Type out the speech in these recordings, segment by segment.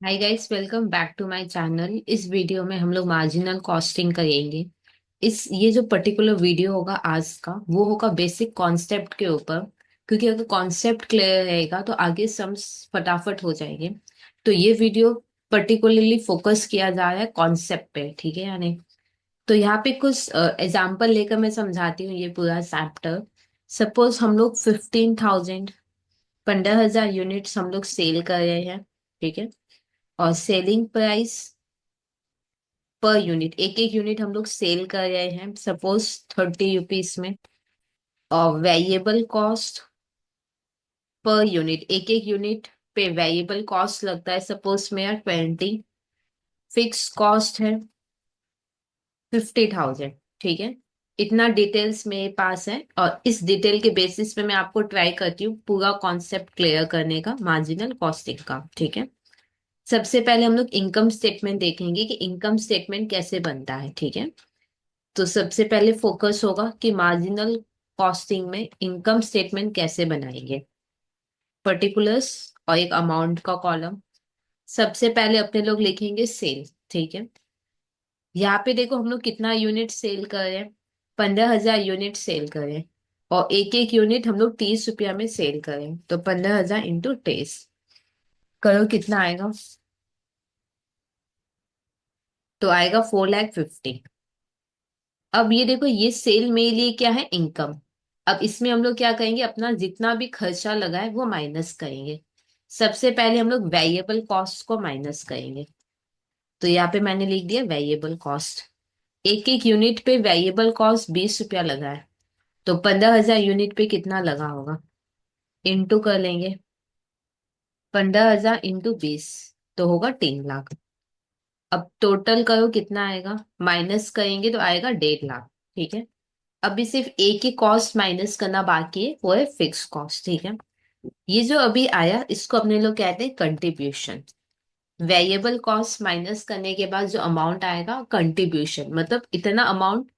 Hi guys, welcome back to my channel. इस video में हम लोग मार्जिनल कॉस्टिंग करेंगे। ये जो पर्टिकुलर वीडियो होगा आज का, वो होगा बेसिक कॉन्सेप्ट के ऊपर। क्योंकि अगर कॉन्सेप्ट क्लियर रहेगा तो आगे सम्स फटाफट हो जाएंगे। तो ये वीडियो पर्टिकुलरली फोकस किया जा रहा है कॉन्सेप्ट पे, ठीक है यानी। तो यहाँ पे कुछ एग्जाम्पल लेकर मैं समझाती हूँ ये पूरा चैप्टर। सपोज हम लोग 15,000 15,000 यूनिट्स हम लोग सेल कर रहे हैं, ठीक है। और सेलिंग प्राइस पर यूनिट, एक एक यूनिट हम लोग सेल कर रहे हैं सपोज 30 रुपीज में। और वेरिएबल कॉस्ट पर यूनिट, एक एक यूनिट पे वेरिएबल कॉस्ट लगता है, सपोज मेरा 20। फिक्स कॉस्ट है 50,000, ठीक है। इतना डिटेल्स मेरे पास है और इस डिटेल के बेसिस पे मैं आपको ट्राई करती हूँ पूरा कॉन्सेप्ट क्लियर करने का मार्जिनल कॉस्टिंग का, ठीक है। सबसे पहले हम लोग इनकम स्टेटमेंट देखेंगे कि इनकम स्टेटमेंट कैसे बनता है, ठीक है। तो सबसे पहले फोकस होगा कि मार्जिनल कॉस्टिंग में इनकम स्टेटमेंट कैसे बनाएंगे। पर्टिकुलर्स और एक अमाउंट का कॉलम। सबसे पहले अपने लोग लिखेंगे सेल, ठीक है। यहाँ पे देखो हम लोग कितना यूनिट सेल कर रहे हैं, 15,000 यूनिट सेल कर रहे हैं। और एक एक यूनिट हम लोग 30 रुपया में सेल करें, तो 15,000 इंटू 30 करो कितना आएगा। तो आएगा 4,50,000। अब ये देखो, ये सेल में लिए क्या है, इनकम। अब इसमें हम लोग क्या करेंगे, अपना जितना भी खर्चा लगा है वो माइनस करेंगे। सबसे पहले हम लोग वेरिएबल कॉस्ट को माइनस करेंगे। तो यहाँ पे मैंने लिख दिया वेरिएबल कॉस्ट। एक एक यूनिट पे वेरिएबल कॉस्ट 20 रुपया लगा है, तो 15,000 यूनिट पे कितना लगा होगा, इंटू कर लेंगे। 15,000 इंटू 20 तो होगा 3 लाख। अब टोटल करो कितना आएगा, माइनस करेंगे तो आएगा 1.5 लाख, ठीक है। अभी सिर्फ एक ही कॉस्ट माइनस करना बाकी है, वो है फिक्स कॉस्ट, ठीक है। ये जो अभी आया इसको अपने लोग कहते हैं कंट्रीब्यूशन। वेरिएबल कॉस्ट माइनस करने के बाद जो अमाउंट आएगा कंट्रीब्यूशन, मतलब इतना अमाउंट।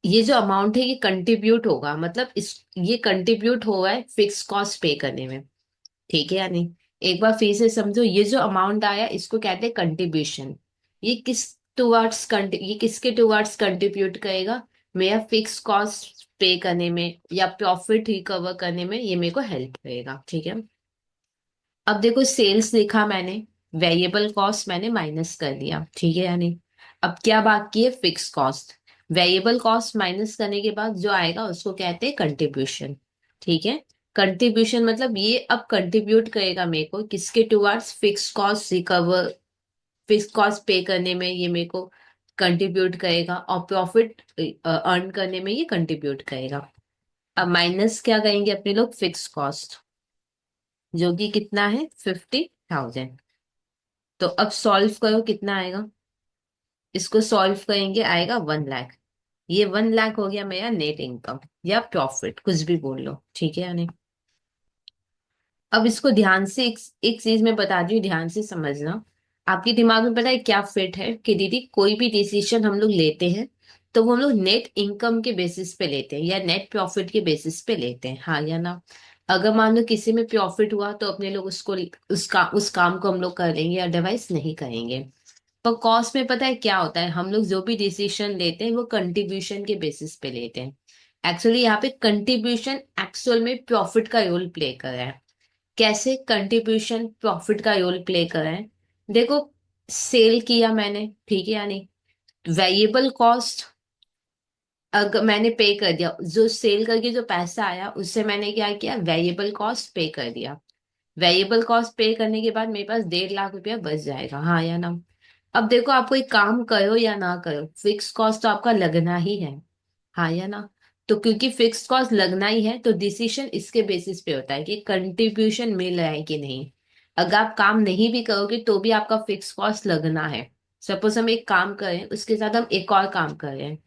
ये जो अमाउंट है ये कंट्रीब्यूट होगा, मतलब इस ये कंट्रीब्यूट हुआ है फिक्स कॉस्ट पे करने में, ठीक है या नहीं। एक बार फिर से समझो, ये जो अमाउंट आया इसको कहते हैं कंट्रीब्यूशन। ये किस टुवर्ड्स ये किसके टुवर्ड्स कंट्रीब्यूट करेगा, मेरा फिक्स कॉस्ट पे करने में या प्रॉफिट रिकवर करने में ये मेरे को हेल्प करेगा, ठीक है। अब देखो सेल्स लिखा मैंने, वेरिएबल कॉस्ट मैंने माइनस कर दिया, ठीक है यानी। अब क्या बाकी है, fix cost. Variable cost minus करने के बाद जो आएगा उसको कहते हैं कंट्रीब्यूशन, ठीक है। कंट्रीब्यूशन मतलब ये अब कंट्रीब्यूट करेगा मेरे को किसके towards, fix cost recover, fix cost पे करने में ये मेरे को कंट्रीब्यूट करेगा, और प्रॉफिट अर्न करने में ये कंट्रीब्यूट करेगा। अब माइनस क्या करेंगे अपने लोग, फिक्स कॉस्ट, जो कि कितना है 50,000। तो अब सॉल्व करो कितना आएगा, इसको सॉल्व करेंगे आएगा 1 लाख। ये 1 लाख हो गया मेरा नेट इनकम या प्रॉफिट, कुछ भी बोल लो, ठीक है या नहीं। अब इसको ध्यान से एक चीज मैं बता दी हूँ, ध्यान से समझना। आपके दिमाग में पता है क्या फिट है कि दीदी कोई भी डिसीजन हम लोग लेते हैं तो वो हम लोग नेट इनकम के बेसिस पे लेते हैं या नेट प्रॉफिट के बेसिस पे लेते हैं, हाँ या ना। अगर मान लो किसी में प्रॉफिट हुआ तो अपने लोग उसको उस काम को हम लोग करेंगे, अदरवाइज नहीं करेंगे। पर कॉस्ट में पता है क्या होता है, हम लोग जो भी डिसीजन लेते हैं वो कंट्रीब्यूशन के बेसिस पे लेते हैं। एक्चुअली यहाँ पे कंट्रीब्यूशन एक्चुअल में प्रॉफिट का रोल प्ले कर रहा है। कैसे कंट्रीब्यूशन प्रॉफिट का रोल प्ले कर रहा है, देखो। सेल किया मैंने, ठीक है यानी वेरिएबल कॉस्ट अगर मैंने पे कर दिया, जो सेल करके जो पैसा आया उससे मैंने क्या किया, वेरिएबल कॉस्ट पे कर दिया। वेरिएबल कॉस्ट पे करने के बाद मेरे पास 1.5 लाख रुपया बच जाएगा, हाँ या ना। अब देखो आप कोई काम करो या ना करो, फिक्स कॉस्ट तो आपका लगना ही है, हाँ या ना। तो क्योंकि फिक्स कॉस्ट लगना ही है तो डिसीजन इसके बेसिस पे होता है कि कंट्रीब्यूशन मिल रहा है कि नहीं। अगर आप काम नहीं भी करोगे तो भी आपका फिक्स कॉस्ट लगना है। सपोज हम एक काम करें उसके साथ हम एक और काम कर रहे हैं,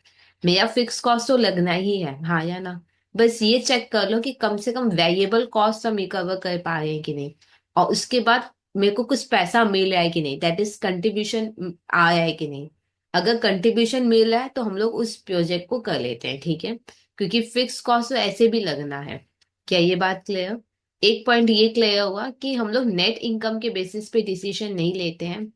मेरा फिक्स कॉस्ट तो लगना ही है, हाँ या ना। बस ये चेक कर लो कि कम से कम वेरिएबल कॉस्ट हम रिकवर कर पा रहे हैं कि नहीं। और उसके बाद मेरे को कुछ पैसा मिल रहा है कि नहीं, दैट इज कंट्रीब्यूशन आया है कि नहीं। अगर कंट्रीब्यूशन मिल रहा है तो हम लोग उस प्रोजेक्ट को कर लेते हैं, ठीक है। क्योंकि फिक्स कॉस्ट तो ऐसे भी लगना है। क्या ये बात क्लियर। एक पॉइंट ये क्लियर हुआ कि हम लोग नेट इनकम के बेसिस पे डिसीजन नहीं लेते हैं,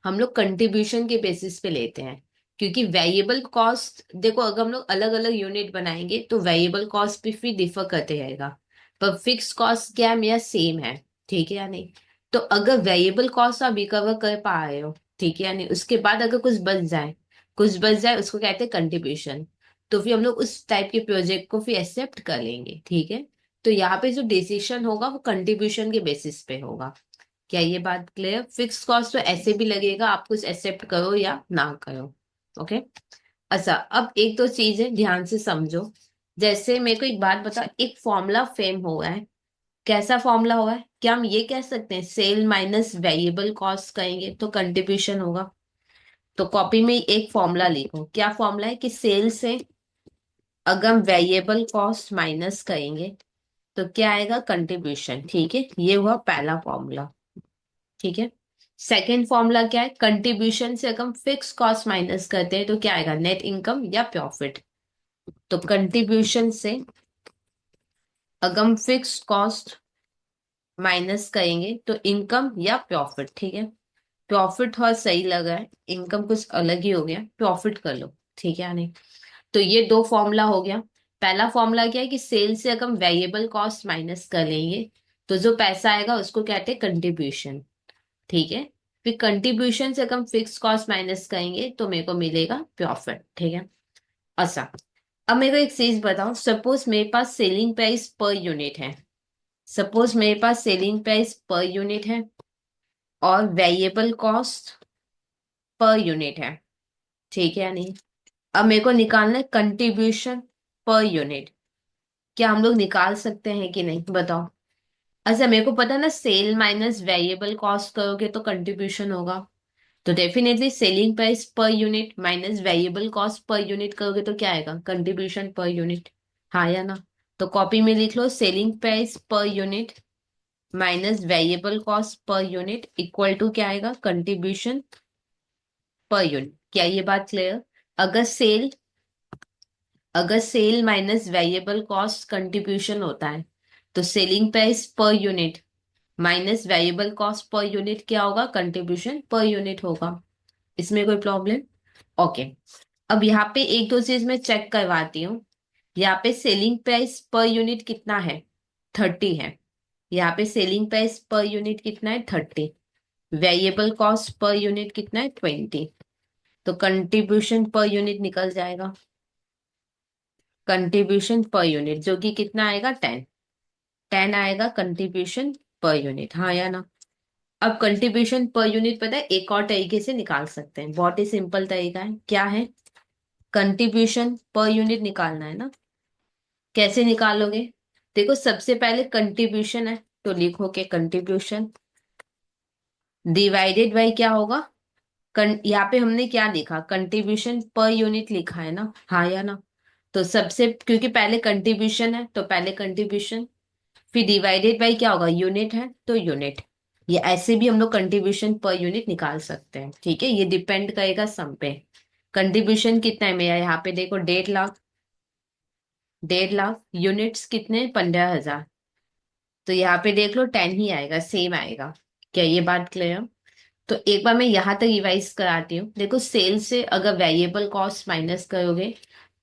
हम लोग कंट्रीब्यूशन के बेसिस पे लेते हैं। क्योंकि वेरिएबल कॉस्ट देखो, अगर हम लोग अलग अलग यूनिट बनाएंगे तो वेरिएबल कॉस्ट भी फिर डिफर करते रहेगा, पर फिक्स कॉस्ट क्या है, मेरा सेम है। ठीक है या नहीं? तो अगर वेरिएबल कॉस्ट आप रिकवर कर पा रहे हो, ठीक है या नहीं, उसके बाद अगर कुछ बच जाए उसको कहते हैं कंट्रीब्यूशन। तो फिर हम लोग उस टाइप के प्रोजेक्ट को फिर एक्सेप्ट कर लेंगे। ठीक है? तो यहाँ पे जो डिसीजन होगा वो कंट्रीब्यूशन के बेसिस पे होगा। क्या ये बात क्लियर? फिक्स कॉस्ट तो ऐसे भी लगेगा, आप कुछ एक्सेप्ट करो या ना करो। ओके। अच्छा, अब एक दो चीजें ध्यान से समझो। जैसे मेरे को एक बात बता, एक फॉर्मूला फेम हुआ है। कैसा फॉर्मूला हुआ है? क्या हम ये कह सकते हैं सेल माइनस वेरिएबल कॉस्ट कहेंगे तो कंट्रीब्यूशन होगा? तो कॉपी में एक फॉर्मूला लिखो। क्या फॉर्मूला है कि सेल से अगर हम वेरिएबल कॉस्ट माइनस करेंगे तो क्या आएगा? कंट्रीब्यूशन। ठीक है, ये हुआ पहला फॉर्मूला। ठीक है। सेकेंड फॉर्मूला क्या है? कंट्रीब्यूशन से अगर हम फिक्स कॉस्ट माइनस करते हैं तो क्या आएगा? नेट इनकम या प्रॉफिट। तो कंट्रीब्यूशन से अगर हम फिक्स कॉस्ट माइनस करेंगे तो इनकम या प्रॉफिट। ठीक है। प्रॉफिट थोड़ा सही लगा है, इनकम कुछ अलग ही हो गया, प्रॉफिट कर लो। ठीक है या नहीं? तो ये दो फॉर्मूला हो गया। पहला फॉर्मूला क्या है कि सेल से अगर हम वेरिएबल कॉस्ट माइनस कर लेंगे तो जो पैसा आएगा उसको कहते हैं कंट्रीब्यूशन। ठीक है। फिर कंट्रीब्यूशन से अगर हम फिक्स कॉस्ट माइनस करेंगे तो मेरे को मिलेगा प्रॉफिट। ठीक है। अच्छा, अब मेरे को एक चीज बताओ। सपोज मेरे पास सेलिंग प्राइस पर यूनिट है, सपोज मेरे पास सेलिंग प्राइस पर यूनिट है और वेरिएबल कॉस्ट पर यूनिट है। ठीक है या नहीं? अब मेरे को निकालना है कंट्रीब्यूशन पर यूनिट। क्या हम लोग निकाल सकते हैं कि नहीं, बताओ। अच्छा, मेरे को पता है ना, सेल माइनस वेरिएबल कॉस्ट करोगे तो कंट्रीब्यूशन होगा। तो definitely selling price per unit minus variable cost per unit करोगे तो क्या आएगा? Contribution per unit. हाँ या ना? तो कॉपी में लिख लो selling price per unit minus variable cost per unit equal to क्या आएगा? Contribution per unit. क्या ये बात क्लियर? अगर सेल अगर sale minus variable cost contribution होता है तो selling price per unit minus variable cost per unit क्या होगा? कंट्रीब्यूशन पर यूनिट होगा। इसमें कोई प्रॉब्लम? ओके। अब यहाँ पे एक दो चीज मैं चेक करवाती हूँ। यहाँ पे सेलिंग प्राइस पर यूनिट कितना है? 30 है। यहाँ पे सेलिंग प्राइस पर यूनिट कितना है? 30। वेरिएबल कॉस्ट पर यूनिट कितना है? 20। तो कंट्रीब्यूशन पर यूनिट निकल जाएगा। कंट्रीब्यूशन पर यूनिट जो कि कितना आएगा? 10। 10 आएगा कंट्रीब्यूशन पर यूनिट। हाँ या ना? अब कंट्रीब्यूशन पर यूनिट पता है एक और तरीके से निकाल सकते हैं, बहुत ही सिंपल तरीका है। क्या है? कंट्रीब्यूशन पर यूनिट निकालना है ना? कैसे निकालोगे? देखो, सबसे पहले कंट्रीब्यूशन है तो लिखो के कंट्रीब्यूशन डिवाइडेड बाई क्या होगा? यहाँ पे हमने क्या लिखा? कंट्रीब्यूशन पर यूनिट लिखा है ना? हाँ या ना? तो सबसे, क्योंकि पहले कंट्रीब्यूशन है तो पहले कंट्रीब्यूशन, फिर डिवाइडेड बाई क्या होगा? यूनिट है तो यूनिट। ये ऐसे भी हम लोग कंट्रीब्यूशन पर यूनिट निकाल सकते हैं। ठीक है, ये डिपेंड करेगा सम पे। कंट्रीब्यूशन कितना है मेरा? यहाँ पे देखो 1.5 लाख। 1.5 लाख यूनिट्स कितने? 15,000। तो यहाँ पे देख लो 10 ही आएगा, सेम आएगा। क्या ये बात क्लियर? तो एक बार मैं यहाँ तक रिवाइज कराती हूँ। देखो, सेल से अगर वेरिएबल कॉस्ट माइनस करोगे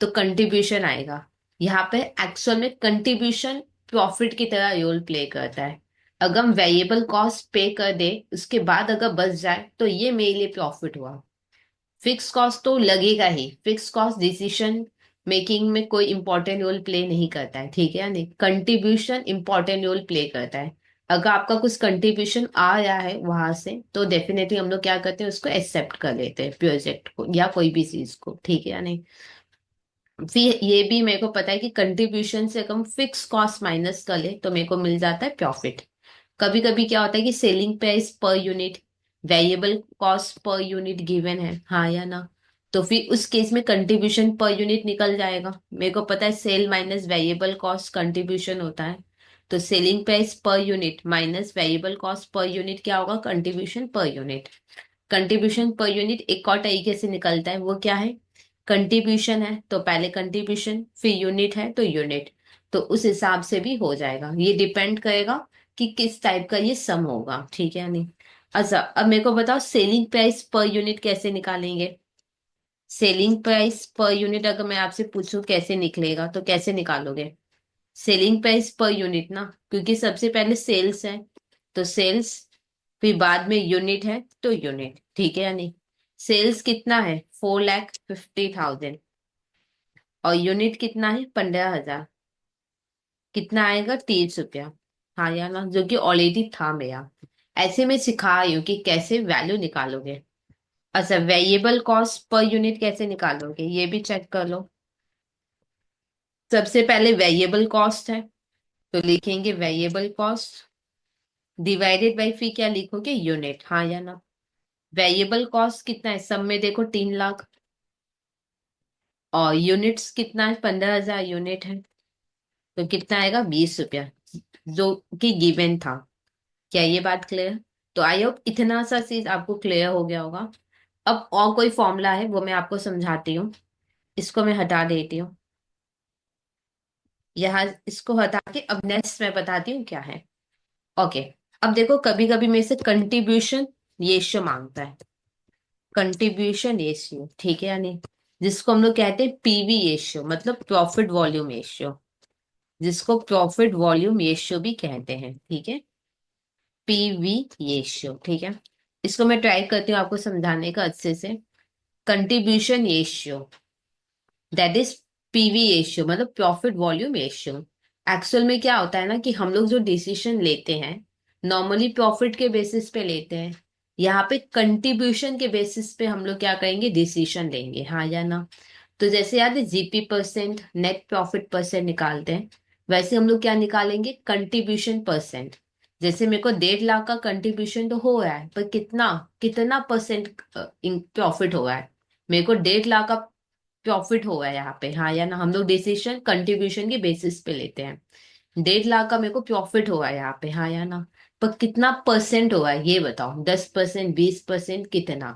तो कंट्रीब्यूशन आएगा। यहाँ पे एक्चुअल में कंट्रीब्यूशन प्रॉफिट की तरह रोल प्ले करता है। अगर हम वेरिएबल कॉस्ट पे कर दे उसके बाद अगर बच जाए तो ये मेरे लिए प्रॉफिट हुआ। फिक्स कॉस्ट तो लगेगा ही, फिक्स कॉस्ट डिसीजन मेकिंग में कोई इंपॉर्टेंट रोल प्ले नहीं करता है। ठीक है या नहीं? कंट्रीब्यूशन इंपॉर्टेंट रोल प्ले करता है। अगर आपका कुछ कंट्रीब्यूशन आ रहा है वहां से तो डेफिनेटली हम लोग क्या करते हैं? उसको एक्सेप्ट कर लेते हैं, प्रोजेक्ट को या कोई भी चीज को। ठीक है या नहीं? फिर ये भी मेरे को पता है कि कंट्रीब्यूशन से अगर हम फिक्स कॉस्ट माइनस कर ले तो मेरे को मिल जाता है प्रॉफिट। कभी कभी क्या होता है कि selling price per unit variable cost per unit given है, हाँ या ना? तो फिर उस केस में कंट्रीब्यूशन पर यूनिट निकल जाएगा। मेरे को पता है sale minus variable cost contribution होता है। तो selling price per unit minus variable cost per unit क्या होगा? Contribution per unit. Contribution per unit एक और तरीके से निकलता है, वो क्या है? कंट्रीब्यूशन है तो पहले कंट्रीब्यूशन, फिर यूनिट है तो यूनिट। तो उस हिसाब से भी हो जाएगा, ये डिपेंड करेगा कि किस टाइप का ये सम होगा, ठीक है नहीं। अच्छा अब मेरे को बताओ सेलिंग प्राइस पर यूनिट कैसे निकालेंगे। सेलिंग प्राइस पर यूनिट अगर मैं आपसे पूछूं कैसे निकलेगा तो कैसे निकालोगे। सेलिंग प्राइस पर यूनिट ना, क्योंकि सबसे पहले सेल्स है तो सेल्स, फिर बाद में यूनिट है तो यूनिट, ठीक है या नहीं। सेल्स कितना है 4,50,000 और यूनिट कितना है 15,000, कितना आएगा 30 रुपया। हाँ या ना, जो कि ऑलरेडी था मेरा। ऐसे में सिखा रही हूँ कि कैसे वैल्यू निकालोगे। अच्छा वेरिएबल कॉस्ट पर यूनिट कैसे निकालोगे ये भी चेक कर लो। सबसे पहले वेरिएबल कॉस्ट है तो लिखेंगे वेरिएबल कॉस्ट डिवाइडेड बाई फी, क्या लिखोगे यूनिट, हाँ या ना। वेरिएबल कॉस्ट कितना है सब में देखो 3 लाख, और यूनिट्स कितना है 15,000 यूनिट है, तो कितना आएगा 20 रुपया, जो कि गिवन था। क्या ये बात क्लियर। तो आई होप इतना सा चीज आपको क्लियर हो गया होगा। अब और कोई फॉर्मूला है वो मैं आपको समझाती हूँ। इसको मैं हटा देती हूँ यहाँ, इसको हटा के अब नेक्स्ट मैं बताती हूँ क्या है। ओके। अब देखो कभी कभी मेरे से कंट्रीब्यूशन रेशियो मांगता है, कंट्रीब्यूशन रेशियो, ठीक है या नहीं, जिसको हम लोग कहते हैं पीवी रेशियो, मतलब प्रॉफिट वॉल्यूम रेशियो, जिसको प्रॉफिट वॉल्यूम रेशियो भी कहते हैं, ठीक है। पीवी रेशियो, ठीक है। इसको मैं ट्राई करती हूँ आपको समझाने का अच्छे से। Contribution ratio that is PV ratio, मतलब प्रॉफिट वॉल्यूम रेशियो। एक्चुअल में क्या होता है ना कि हम लोग जो डिसीजन लेते हैं नॉर्मली प्रॉफिट के बेसिस पे लेते हैं, यहाँ पे कंट्रीब्यूशन के बेसिस पे हम लोग क्या करेंगे डिसीजन लेंगे, हाँ या ना। तो जैसे याद है GP percent net profit percent निकालते हैं, वैसे हम लोग क्या निकालेंगे कंट्रीब्यूशन परसेंट। जैसे मेरे को 1.5 लाख का कंट्रीब्यूशन तो हो रहा है, पर कितना कितना परसेंट प्रॉफिट हो रहा है। मेरे को 1.5 लाख का प्रॉफिट होगा यहाँ पे, हाँ या ना। हम लोग डिसीजन कंट्रीब्यूशन के बेसिस पे लेते हैं। 1.5 लाख का मेरे को प्रॉफिट होगा यहाँ पे, हाँ या ना। पर कितना परसेंट होगा ये बताओ, 10%, 20%, कितना,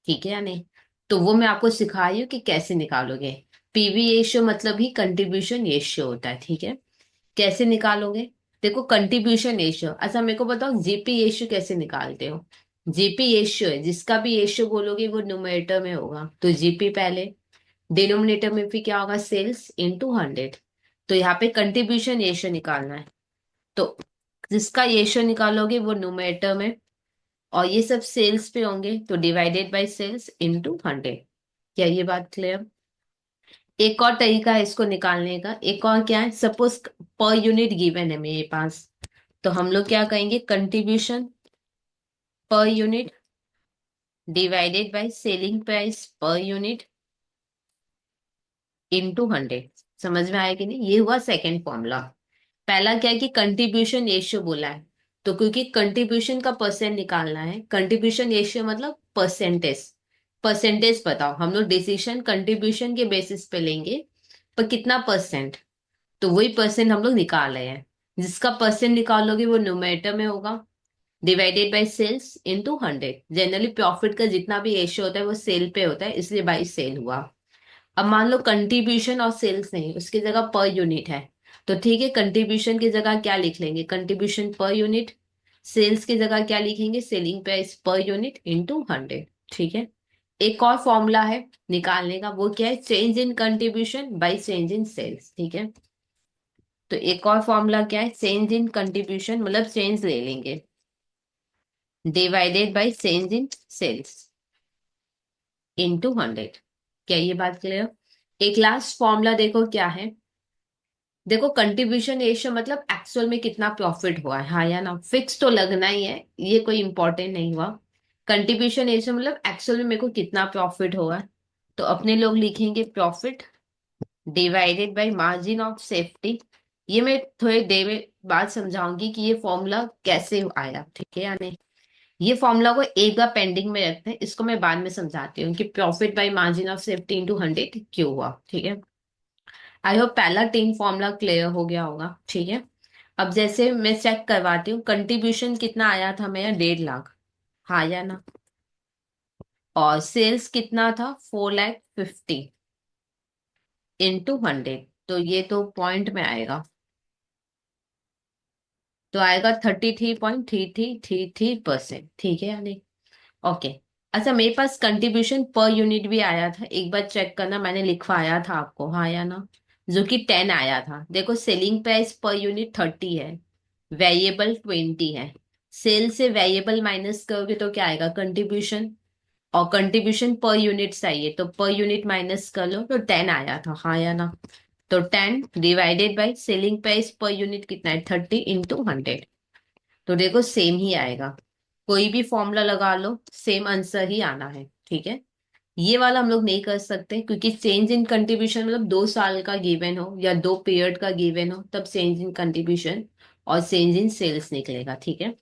ठीक है या नहीं। तो वो मैं आपको सिखा रही हूँ कि कैसे निकालोगे। पीवी रेशियो मतलब ही कंट्रीब्यूशन रेशियो होता है, ठीक है। कैसे निकालोगे। देखो कंट्रीब्यूशन रेशियो, अच्छा मेरे को बताओ जीपी रेशियो कैसे निकालते हो। जीपी रेशियो है जिसका भी रेशियो बोलोगे वो न्यूमरेटर में होगा, तो जीपी पहले, डिनोमिनेटर में भी क्या होगा सेल्स इनटू 100। तो यहाँ पे कंट्रीब्यूशन रेशियो निकालना है, तो जिसका रेशियो निकालोगे वो न्यूमरेटर में, और ये सब सेल्स पे होंगे तो डिवाइडेड बाय सेल्स इनटू 100। क्या ये बात क्लियर। एक और तरीका है इसको निकालने का, एक और क्या है, सपोज पर यूनिट गिवन है मेरे पास, तो हम लोग क्या कहेंगे contribution per unit divided by selling price per unit into 100। समझ में आया कि नहीं, ये हुआ सेकंड फॉर्मूला। पहला क्या है कि कंट्रीब्यूशन रेशियो बोला है, तो क्योंकि कंट्रीब्यूशन का परसेंट निकालना है, कंट्रीब्यूशन रेशियो मतलब परसेंटेज, परसेंटेज बताओ। हम लोग डिसीजन कंट्रीब्यूशन के बेसिस पे लेंगे, पर कितना परसेंट, तो वही परसेंट हम लोग निकाल रहे हैं। जिसका परसेंट निकालोगे वो न्यूमरेटर में होगा, divided by sales into 100। Generally profit का जितना भी रेशियो होता है वो सेल पे होता है, इसलिए बाई सेल हुआ। अब मान लो कंट्रीब्यूशन और सेल्स नहीं, उसकी जगह पर यूनिट है, तो ठीक है कंट्रीब्यूशन की जगह क्या लिख लेंगे कंट्रीब्यूशन पर यूनिट, सेल्स की जगह क्या लिखेंगे selling price per unit into 100, ठीक है। एक और फॉर्मूला है निकालने का, वो क्या है change in contribution by change in sales, ठीक है। तो एक और फॉर्मूला क्या है चेंज इन कंट्रीब्यूशन, मतलब चेंज ले लेंगे divided by change in sales into 100। क्या ये बात क्लियर। एक लास्ट फॉर्मूला देखो क्या है। देखो कंट्रीब्यूशन रेशियो मतलब एक्चुअल में कितना प्रॉफिट हुआ है, हाँ या ना, फिक्स तो लगना ही है, ये कोई इंपॉर्टेंट नहीं हुआ। कंट्रीब्यूशन रेशियो मतलब एक्चुअल में मेरे को कितना प्रॉफिट हुआ है, तो अपने लोग लिखेंगे profit divided by margin of safety. ये मैं थोड़ी देर में बाद समझाऊंगी कि ये फॉर्मूला कैसे आया, ठीक है या नहीं। ये फॉर्मूला को एक बार पेंडिंग में रखते हैं, इसको मैं बाद में समझाती हूँ कि profit by margin of safety into 100 क्यों हुआ, ठीक है। आई होप पहला तीन फॉर्मूला क्लियर हो गया होगा, ठीक है। अब जैसे मैं चेक करवाती हूँ कंट्रीब्यूशन कितना आया था मेरा 1.5 लाख, हाँ या ना, और सेल्स कितना था 4,50,000 इंटू 100, तो ये तो पॉइंट में आएगा, तो आएगा 33.3333%, ठीक है या नहीं? ओके। अच्छा, मेरे पास कंट्रीब्यूशन पर यूनिट भी आया था, एक बार चेक करना, मैंने लिखवाया था आपको, हाँ या ना? जो कि 10 आया था। देखो, सेलिंग प्राइस पर यूनिट 30 है, वेरिएबल 20 है। सेल से वेरिएबल माइनस करोगे तो क्या आएगा? कंट्रीब्यूशन। और कंट्रीब्यूशन पर यूनिट चाहिए, तो पर यूनिट माइनस कर लो, तो 10 आया था, हाँ या ना? तो 10 divided by selling price per unit कितना है? 30 इंटू 100। तो देखो सेम ही आएगा, कोई भी फॉर्मूला लगा लो, सेम आंसर ही आना है, ठीक है? ये वाला हम लोग नहीं कर सकते, क्योंकि चेंज इन कंट्रीब्यूशन मतलब 2 साल का गिवन हो या 2 पीरियड का गिवन हो, तब चेंज इन कंट्रीब्यूशन और चेंज इन सेल्स निकलेगा, ठीक है?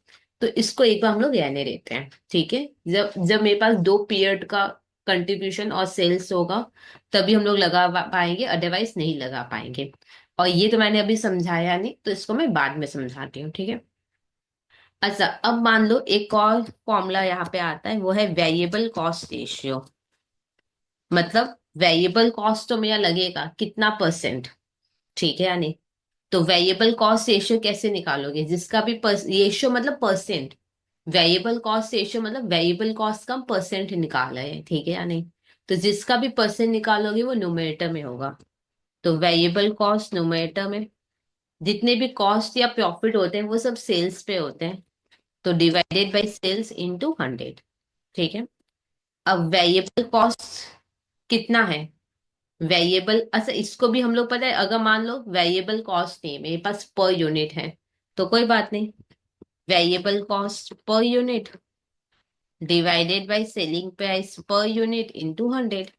तो इसको एक बार हम लोग रहने देते हैं, ठीक है? जब जब मेरे पास 2 पीरियड का कंट्रीब्यूशन और सेल्स होगा, तभी हम लोग लगा पाएंगे, अदरवाइज नहीं लगा पाएंगे। और ये तो मैंने अभी समझाया नहीं, तो इसको मैं बाद में समझाती हूँ, ठीक है? अच्छा, अब मान लो एक और फॉर्मूला यहाँ पे आता है, वो है वेरिएबल कॉस्ट रेशियो। मतलब वेरिएबल कॉस्ट तो मेरा लगेगा कितना परसेंट, ठीक है या नहीं? तो वेरिएबल कॉस्ट रेशियो कैसे निकालोगे? जिसका भी रेशियो मतलब परसेंट, वेरिएबल कॉस्ट रेशियो मतलब वेरिएबल कॉस्ट का परसेंट निकाल रहे हैं, ठीक है या नहीं? तो जिसका भी परसेंट निकालोगे वो न्यूमरेटर में होगा। तो वेरिएबल कॉस्ट न्यूमरेटर में, जितने भी कॉस्ट या प्रॉफिट होते हैं वो सब सेल्स पे होते हैं, तो डिवाइडेड बाई सेल्स इंटू 100, ठीक है? अब वेरिएबल कॉस्ट कितना है? वेरिएबल, अच्छा इसको भी हम लोग पता है, अगर मान लो वेरिएबल कॉस्ट नहीं है मेरे पास, पर यूनिट है, तो कोई बात नहीं, variable cost per unit divided by selling price per unit into 100,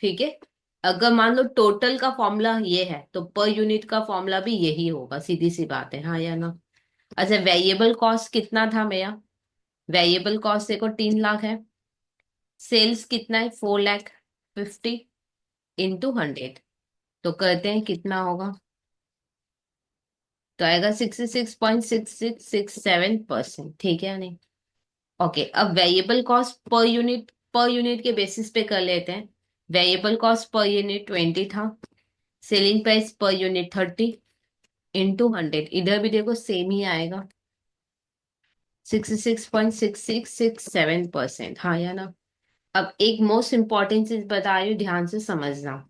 ठीक है? अगर मान लो टोटल का फॉर्मूला ये है, तो पर यूनिट का फॉर्मूला भी यही होगा, सीधी सी बात है, हाँ या ना? अच्छा, वेरिएबल कॉस्ट कितना था मेरा? वेरिएबल कॉस्ट देखो 3 लाख है, सेल्स कितना है? 4 लाख 50 इंटू 100, तो कहते हैं कितना होगा? तो आएगा 66.6667%, ठीक है या नहीं? ओके, अब वेरिएबल कॉस्ट पर यूनिट के बेसिस पे कर लेते हैं। वेरिएबल कॉस्ट पर यूनिट 20 था, selling price per unit 30 into 100, इधर भी देखो सेम ही आएगा, 66.6667%, हाँ या ना? अब एक मोस्ट इंपॉर्टेंट चीज बता रही हूँ, ध्यान से समझना।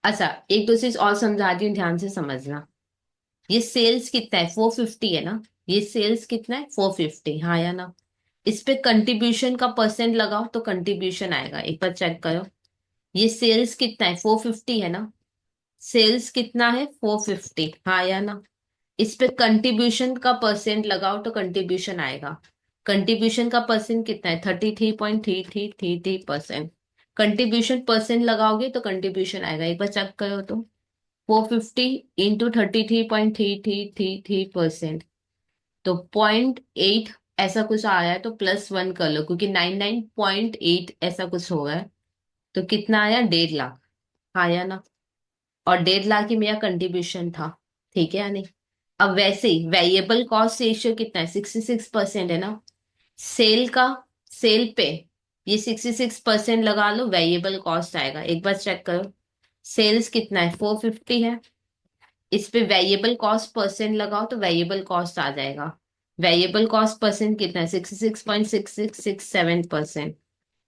अच्छा, एक दो चीज और समझाती हूँ, ध्यान से समझना। ये सेल्स कितना है? 450 है ना? ये सेल्स कितना है? 450, हाँ या ना? इस पे कंट्रीब्यूशन का परसेंट लगाओ तो कंट्रीब्यूशन आएगा, एक बार चेक करो। ये सेल्स कितना है? 450 है ना? सेल्स कितना है? 450, हाँ या ना? इस पे कंट्रीब्यूशन का परसेंट लगाओ तो कंट्रीब्यूशन आएगा। कंट्रीब्यूशन का परसेंट कितना है? 33.3333%। कंट्रीब्यूशन परसेंट लगाओगे तो कंट्रीब्यूशन आएगा, एक बार चेक करो तो। 450 इंटू 33.3333%, तो 0.8 ऐसा कुछ आया है, तो +1 कर लो, क्योंकि 99.8 ऐसा कुछ होगा है। तो कितना आया? 1.5 लाख, आया ना? और 1.5 लाख ही मेरा कंट्रीब्यूशन था, ठीक है या नहीं? अब वैसे ही वेरिएबल कॉस्ट रेशियो कितना है? 66% है ना? सेल का, सेल पे ये 66% लगा लो, वेरिएबल कॉस्ट आएगा, एक बार चेक करो। सेल्स कितना है? 450 है, इस पे वेरिएबल कॉस्ट परसेंट लगाओ तो वेरिएबल कॉस्ट आ जाएगा। वेरिएबल कॉस्ट परसेंट कितना है? 66.6667%।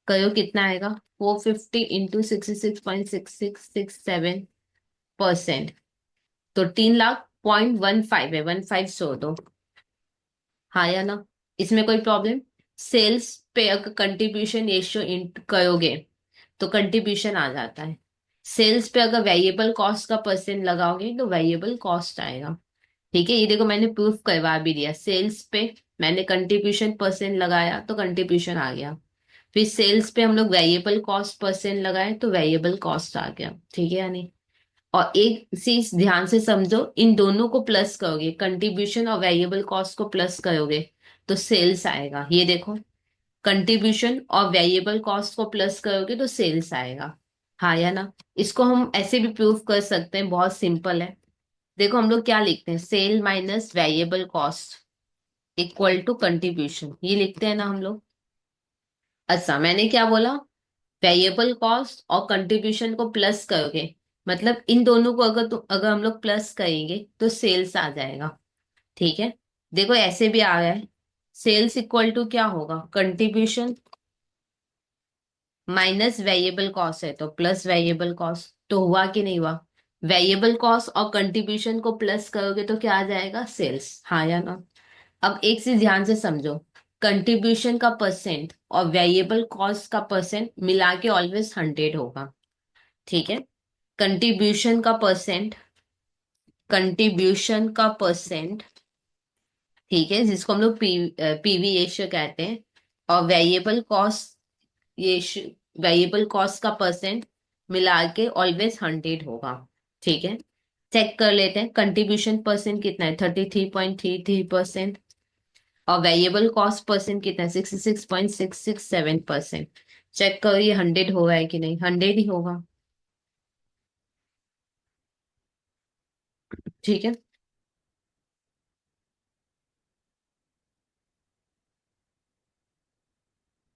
करो कितना आएगा? 450 इंटू 66.6667%, तो 3 लाख 0.15 है, 15 सो दो, हाँ या ना? इसमें कोई प्रॉब्लम? सेल्स पे अगर कंट्रीब्यूशन रेशियो इंट करोगे तो कंट्रीब्यूशन आ जाता है। सेल्स पे अगर वेरिएबल कॉस्ट का परसेंट लगाओगे तो वेरिएबल कॉस्ट आएगा, ठीक है? ये देखो मैंने प्रूफ करवा भी दिया, सेल्स पे मैंने कंट्रीब्यूशन परसेंट लगाया तो कंट्रीब्यूशन आ गया, फिर सेल्स पे हम लोग वेरिएबल कॉस्ट परसेंट लगाए तो वेरिएबल कॉस्ट आ गया, ठीक है या नहीं? और एक चीज ध्यान से समझो, इन दोनों को प्लस करोगे, कंट्रीब्यूशन और वेरिएबल कॉस्ट को प्लस करोगे तो सेल्स आएगा, ये देखो। कंट्रीब्यूशन और वेरिएबल कॉस्ट को प्लस करोगे तो सेल्स आएगा, हाँ या ना? इसको हम ऐसे भी प्रूव कर सकते हैं, बहुत सिंपल है। देखो हम लोग क्या लिखते हैं, sale minus variable cost equal to contribution, ये लिखते हैं ना हम लोग। अच्छा, मैंने क्या बोला? वेरिएबल कॉस्ट और कंट्रीब्यूशन को प्लस करोगे, मतलब इन दोनों को अगर हम लोग प्लस करेंगे तो सेल्स आ जाएगा। ठीक है, देखो ऐसे भी आ गया है। सेल्स इक्वल टू क्या होगा, कंट्रीब्यूशन माइनस वेरिएबल कॉस्ट है तो प्लस वेरिएबल कॉस्ट। तो हुआ कि नहीं हुआ, वेरिएबल कॉस्ट और कंट्रीब्यूशन को प्लस करोगे तो क्या आ जाएगा, सेल्स, हाँ या ना। अब एक चीज ध्यान से समझो, कंट्रीब्यूशन का परसेंट और वेरिएबल कॉस्ट का परसेंट मिला के ऑलवेज 100 होगा। ठीक है, कंट्रीब्यूशन का परसेंट, कंट्रीब्यूशन का परसेंट, ठीक है, जिसको हम लोग पीवी रेशियो कहते हैं, और वेरिएबल कॉस्ट, ये वेरिएबल कॉस्ट का परसेंट मिला के ऑलवेज 100 होगा। ठीक है, चेक कर लेते हैं कंट्रीब्यूशन परसेंट कितना है, 33.33%, और वेरिएबल कॉस्ट परसेंट कितना है, 66.667%। चेक करो ये 100 हो रहा है कि नहीं, 100 ही होगा। ठीक है,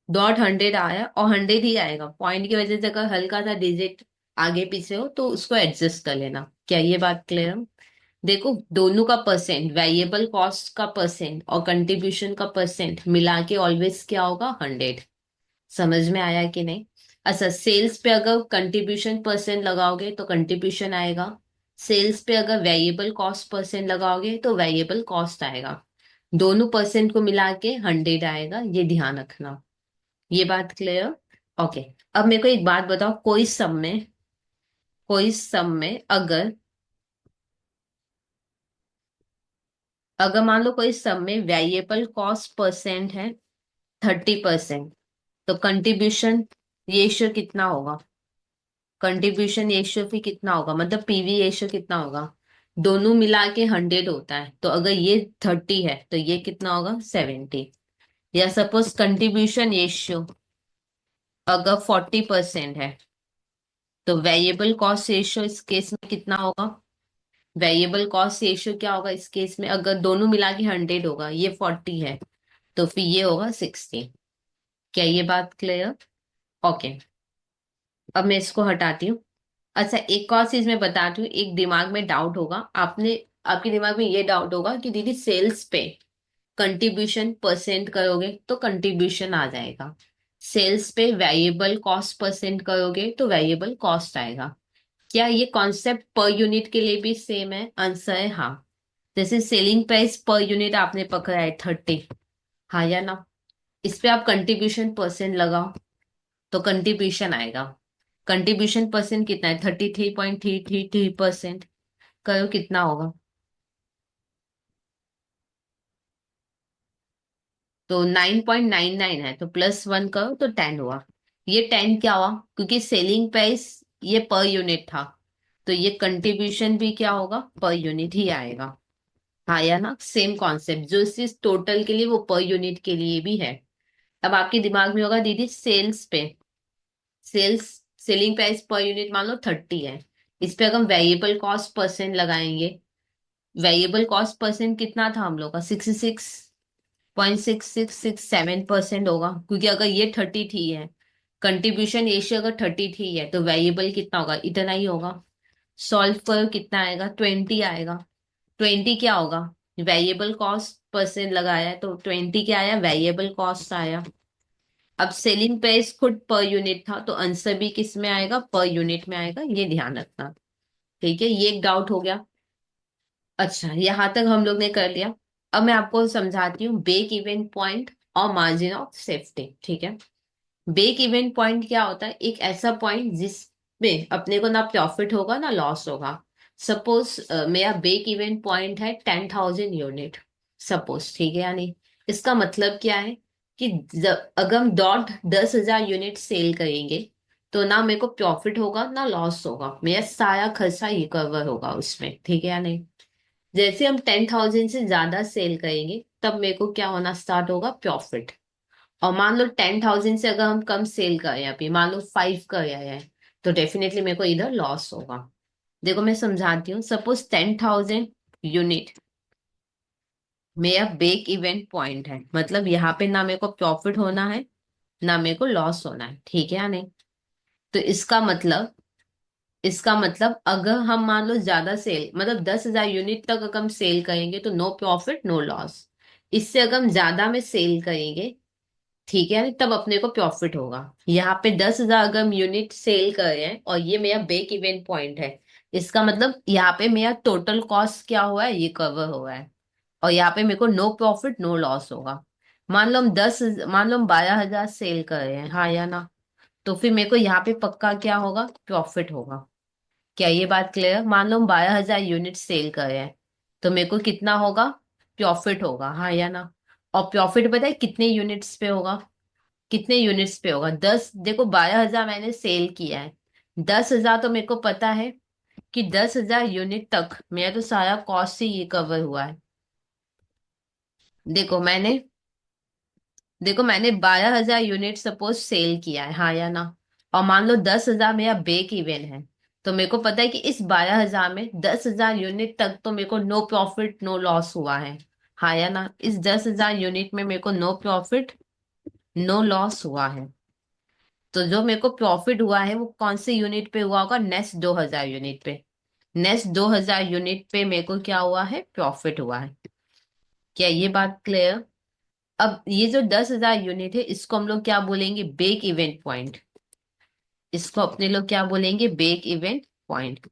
डॉट 100 आया और 100 ही आएगा, पॉइंट की वजह से अगर हल्का सा डिजिट आगे पीछे हो तो उसको एडजस्ट कर लेना। क्या ये बात क्लियर है? देखो दोनों का परसेंट, वेरिएबल कॉस्ट का परसेंट और कंट्रीब्यूशन का परसेंट मिला के ऑलवेज क्या होगा, 100। समझ में आया कि नहीं? अच्छा, सेल्स पे अगर कंट्रीब्यूशन परसेंट लगाओगे तो कंट्रीब्यूशन आएगा, सेल्स पे अगर वेरिएबल कॉस्ट परसेंट लगाओगे तो वेरिएबल कॉस्ट आएगा, दोनों परसेंट को मिला के 100 आएगा, ये ध्यान रखना। ये बात क्लियर? ओके। अब मेरे को एक बात बताओ, कोई सम में अगर अगर मान लो कोई सम में वेरिएबल कॉस्ट परसेंट है 30%, तो कंट्रीब्यूशन रेशियो कितना होगा, कंट्रीब्यूशन रेशियो फिर कितना होगा, मतलब पीवी रेशियो कितना होगा, दोनों मिला के 100 होता है, तो अगर ये 30 है तो ये कितना होगा, 70। या सपोज कंट्रीब्यूशन रेशियो अगर 40% है तो वेरिएबल कॉस्ट रेशियो इस केस में कितना होगा, वेरिएबल कॉस्ट रेशियो क्या होगा इस केस में, अगर दोनों मिला के 100 होगा, ये 40 है तो फिर ये होगा 60। क्या ये बात क्लियर? ओके, अब मैं इसको हटाती हूँ। अच्छा, एक और चीज मैं बताती हूँ, एक दिमाग में डाउट होगा, आपके दिमाग में ये डाउट होगा कि दीदी सेल्स पे कंट्रीब्यूशन परसेंट करोगे तो कंट्रीब्यूशन आ जाएगा, सेल्स पे वेरिएबल कॉस्ट परसेंट करोगे तो वेरिएबल कॉस्ट आएगा। क्या ये कॉन्सेप्ट पर यूनिट के लिए भी सेम है? आंसर है हाँ। जैसे सेलिंग प्राइस पर यूनिट आपने पकड़ा है 30, हाँ या ना, इस पे आप कंट्रीब्यूशन परसेंट लगाओ तो कंट्रीब्यूशन आएगा। कंट्रीब्यूशन परसेंट कितना है, 33.333%। करो कितना होगा, तो 9.99 है तो +1 करो तो 10 हुआ। ये 10 क्या हुआ, क्योंकि सेलिंग प्राइस ये पर यूनिट था, तो ये कंट्रीब्यूशन भी क्या होगा, पर यूनिट ही आएगा। हाँ या ना, सेम कॉन्सेप्ट, जो चीज टोटल के लिए वो पर यूनिट के लिए भी है। अब आपके दिमाग में होगा दीदी sales selling price per unit मान लो 30 है, इस पे अगर हम वेरिएबल कॉस्ट परसेंट लगाएंगे, वेरिएबल कॉस्ट परसेंट कितना था हम लोग का, 66.6667% होगा, क्योंकि अगर ये 30 थी है, कंट्रीब्यूशन रेशियो अगर 30 थी है तो वेरिएबल कितना होगा, इतना ही होगा। सॉल्व करो कितना आएगा, 20 आएगा। 20 क्या होगा, वेरिएबल कॉस्ट परसेंट लगाया है तो 20 क्या आया, वेरिएबल कॉस्ट आया। अब सेलिंग प्राइस खुद पर यूनिट था तो आंसर भी किस में आएगा, पर यूनिट में आएगा, ये ध्यान रखना। ठीक है, ये एक डाउट हो गया। अच्छा, यहां तक हम लोग ने कर लिया। अब मैं आपको समझाती हूँ ब्रेक इवन पॉइंट और मार्जिन ऑफ सेफ्टी। ठीक है, ब्रेक इवन पॉइंट क्या होता है, एक ऐसा पॉइंट जिसमें अपने को ना प्रॉफिट होगा ना लॉस होगा। सपोज मेरा ब्रेक इवन पॉइंट है 10,000 यूनिट, सपोज, ठीक है, यानी इसका मतलब क्या है कि अगर हम डॉट 10,000 यूनिट सेल करेंगे तो ना मेरे को प्रॉफिट होगा ना लॉस होगा, मेरा सारा खर्चा रिकवर होगा उसमें। ठीक है या नहीं? जैसे हम 10,000 से ज्यादा सेल करेंगे तब मेरे को क्या होना स्टार्ट होगा, प्रॉफिट। और मान लो 10,000 से अगर हम कम सेल करें, अभी मान लो 5 कर रहे हैं, तो डेफिनेटली मेरे को इधर लॉस होगा। देखो मैं समझाती हूँ, सपोज 10,000 यूनिट मेरा ब्रेक इवेंट पॉइंट है, मतलब यहाँ पे ना मेरे को प्रॉफिट होना है ना मेरे को लॉस होना है। ठीक है या नहीं? तो इसका मतलब इसका मतलब अगर हम मान लो ज्यादा सेल, मतलब 10,000 यूनिट तक अगर हम सेल करेंगे तो नो प्रॉफिट नो लॉस। इससे अगर हम ज्यादा में सेल करेंगे, ठीक है, तब अपने को प्रॉफिट होगा। यहाँ पे 10,000 अगर हम यूनिट सेल कर रहे हैं और ये मेरा ब्रेक इवन पॉइंट है, इसका मतलब यहाँ पे मेरा टोटल कॉस्ट क्या हुआ है, ये कवर हुआ है। और यहाँ पे मेरे को नो प्रॉफिट नो लॉस होगा। मान लो हम 12,000 सेल कर रहे हैं, हाँ या ना? तो फिर मेरे को यहाँ पे पक्का क्या होगा, प्रॉफिट होगा। क्या ये बात क्लियर? मान लो हम 12,000 यूनिट सेल कर रहे हैं, तो मेरे को कितना होगा, प्रॉफिट होगा, हाँ या ना? और प्रॉफिट पता है कितने यूनिट्स पे होगा? कितने यूनिट्स पे होगा? 10। देखो 12,000 मैंने सेल किया है, 10,000 तो मेरे को पता है कि 10,000 यूनिट तक मेरा तो सारा कॉस्ट ही ये कवर हुआ है। देखो मैंने देखो मैंने 12,000 यूनिट सपोज सेल किया है, हाँ या ना? और मान लो 10,000 मेरा ब्रेक इवन है। तो मेरे को पता है कि इस 12,000 में 10,000 यूनिट तक तो मेरे को नो प्रॉफिट नो लॉस हुआ है, हाँ या ना? इस 10,000 यूनिट में मेरे को नो प्रॉफिट नो लॉस हुआ है। तो जो मेरे को प्रॉफिट हुआ है वो कौन से यूनिट पे हुआ होगा, नेक्स्ट 2,000 यूनिट पे। नेक्स्ट 2,000 यूनिट पे मेरे को क्या हुआ है, प्रॉफिट हुआ है। क्या ये बात क्लियर? अब ये जो 10,000 यूनिट है, इसको हम लोग क्या बोलेंगे, ब्रेक इवेंट पॉइंट। इसको अपने लोग क्या बोलेंगे, ब्रेक इवेंट पॉइंट।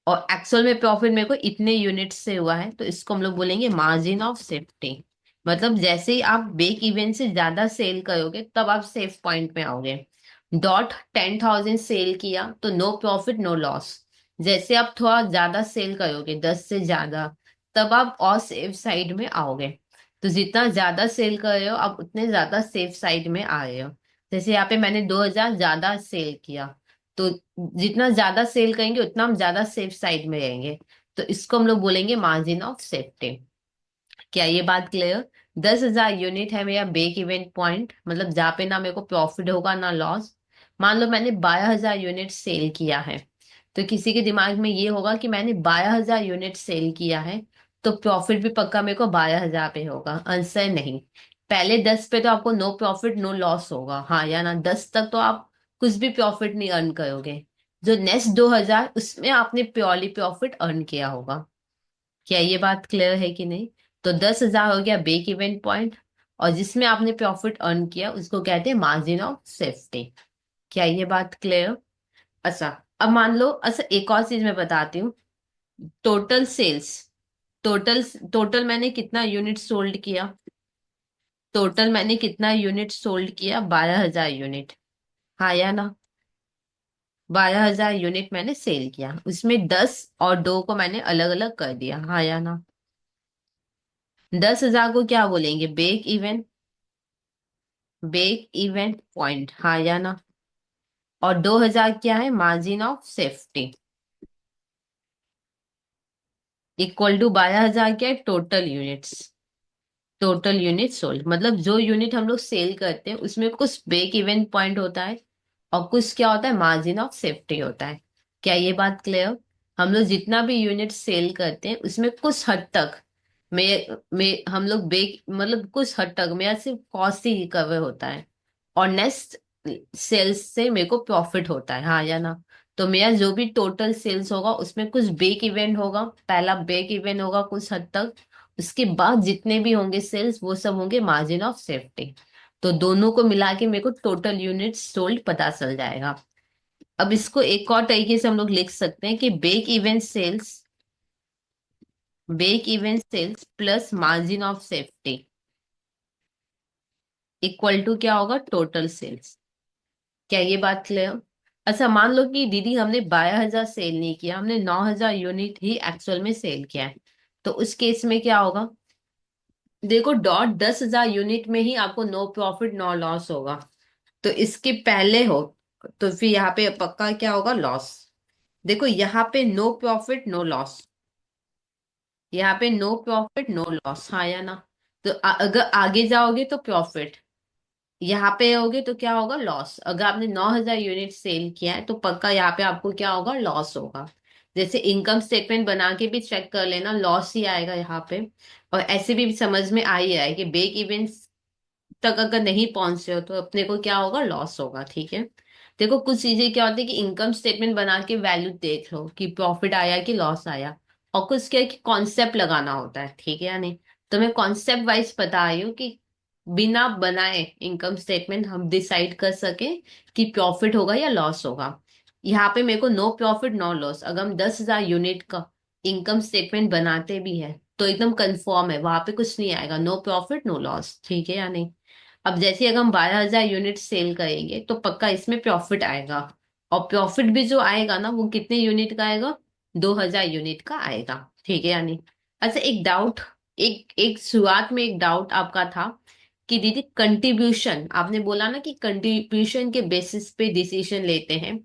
और एक्चुअल में प्रॉफिट मेरे को इतने यूनिट से हुआ है, तो इसको हम लोग बोलेंगे मार्जिन ऑफ सेफ्टी। मतलब जैसे ही आप ब्रेक इवेंट से ज्यादा सेल करोगे तब आप सेफ पॉइंट में आओगे। डॉट 10,000 सेल किया तो नो प्रॉफिट नो लॉस। जैसे आप थोड़ा ज्यादा सेल करोगे, 10 से ज्यादा, तब आप और सेफ साइड में आओगे। तो जितना ज्यादा सेल कर रहे हो आप उतने ज्यादा सेफ साइड में आ रहे हो। जैसे यहाँ पे मैंने 2,000 ज्यादा सेल किया, तो जितना ज्यादा सेल करेंगे उतना हम ज्यादा सेफ साइड में रहेंगे। तो इसको हम लोग बोलेंगे मार्जिन ऑफ सेफ्टी। क्या ये बात क्लियर? 10,000 यूनिट है मेरा ब्रेक इवेंट पॉइंट, मतलब जहाँ पे ना मेरे को प्रॉफिट होगा ना लॉस। मान लो मैंने 12,000 यूनिट सेल किया है, तो किसी के दिमाग में ये होगा कि मैंने 12,000 यूनिट सेल किया है, तो प्रॉफिट भी पक्का मेरे को 12,000 पे होगा। आंसर नहीं। पहले 10 पे तो आपको नो प्रॉफिट नो लॉस होगा, हाँ या ना? 10 तक तो आप कुछ भी प्रॉफिट नहीं अर्न करोगे। जो नेक्स्ट 2,000 उसमें आपने प्योरली प्रॉफिट अर्न किया होगा। क्या ये बात क्लियर है कि नहीं? तो 10,000 हो गया ब्रेक इवन पॉइंट, और जिसमें आपने प्रॉफिट अर्न किया उसको कहते हैं मार्जिन ऑफ सेफ्टी। क्या ये बात क्लियर? अच्छा, अब मान लो, अच्छा एक और चीज मैं बताती हूँ। टोटल सेल्स, टोटल टोटल मैंने कितना यूनिट सोल्ड किया? टोटल मैंने कितना यूनिट सोल्ड किया, 12,000 यूनिट, हाँ या ना? 12,000 यूनिट मैंने सेल किया, उसमें 10 और 2 को मैंने अलग अलग कर दिया, हाँ या ना? 10,000 को क्या बोलेंगे, break even, break event point, हाँ या ना? और 2,000 क्या है, margin of safety. Equal to 12,000 क्या है, total units. Total unit sold मतलब जो यूनिट हम लोग सेल करते हैं उसमें कुछ ब्रेक इवन पॉइंट होता है, और कुछ क्या होता है, मार्जिन ऑफ सेफ्टी होता है। क्या ये बात क्लियर? हम लोग जितना भी यूनिट सेल करते हैं उसमें कुछ हद तक में हम लोग ब्रेक, मतलब कुछ हद तक मेरा सिर्फ कॉस्ट ही कवर होता है, और नेक्स्ट सेल्स से मेरे को प्रॉफिट होता है, हाँ या ना? तो मेरा जो भी टोटल सेल्स होगा उसमें कुछ ब्रेक इवेंट होगा, पहला ब्रेक इवेंट होगा कुछ हद तक। उसके बाद जितने भी होंगे सेल्स वो सब होंगे मार्जिन ऑफ सेफ्टी। तो दोनों को मिला के मेरे को टोटल यूनिट सोल्ड पता चल जाएगा। अब इसको एक और तरीके से हम लोग लिख सकते हैं कि break event sales plus margin of safety equal to क्या होगा, टोटल सेल्स। क्या ये बात क्लियर? अच्छा मान लो कि दीदी हमने 12,000 सेल नहीं किया, हमने 9,000 यूनिट ही एक्चुअल में सेल किया है। तो उस केस में क्या होगा, देखो डॉट 10,000 यूनिट में ही आपको नो प्रॉफिट नो लॉस होगा। तो इसके पहले हो, तो फिर यहाँ पे पक्का क्या होगा, लॉस। देखो यहाँ पे नो प्रॉफिट नो लॉस, यहाँ पे नो प्रॉफिट नो लॉस, हाँ या ना? तो अगर आगे जाओगे तो प्रॉफिट, यहाँ पे होगे तो क्या होगा, लॉस। अगर आपने 9,000 यूनिट सेल किया है तो पक्का यहाँ पे आपको क्या होगा, लॉस होगा। जैसे इनकम स्टेटमेंट बना के भी चेक कर लेना, लॉस ही आएगा यहाँ पे। और ऐसे भी समझ में आ ही रहा है कि ब्रेक इवन तक अगर नहीं पहुंचे हो तो अपने को क्या होगा, लॉस होगा, ठीक है। देखो कुछ चीजें क्या होती है कि इनकम स्टेटमेंट बना के वैल्यू देख लो कि प्रॉफिट आया कि लॉस आया, और कुछ क्या है कि कॉन्सेप्ट लगाना होता है, ठीक है या नहीं। तो मैं कॉन्सेप्ट वाइज बता रही हूँ कि बिना बनाए इनकम स्टेटमेंट हम डिसाइड कर सके कि प्रॉफिट होगा या लॉस होगा। यहाँ पे मेरे को नो प्रॉफिट नो लॉस, अगर हम 10,000 यूनिट का इनकम स्टेटमेंट बनाते भी है तो एकदम कंफर्म है, वहां पे कुछ नहीं आएगा, नो प्रॉफिट नो लॉस, ठीक है या नहीं। अब जैसे अगर हम 12,000 यूनिट सेल करेंगे तो पक्का इसमें प्रॉफिट आएगा, और प्रॉफिट भी जो आएगा ना वो कितने यूनिट का आएगा, 2,000 यूनिट का आएगा, ठीक है या नहीं। अच्छा एक डाउट, एक एक शुरुआत में एक डाउट आपका था कि दीदी कंट्रीब्यूशन, आपने बोला ना कि कंट्रीब्यूशन के बेसिस पे डिसीजन लेते हैं,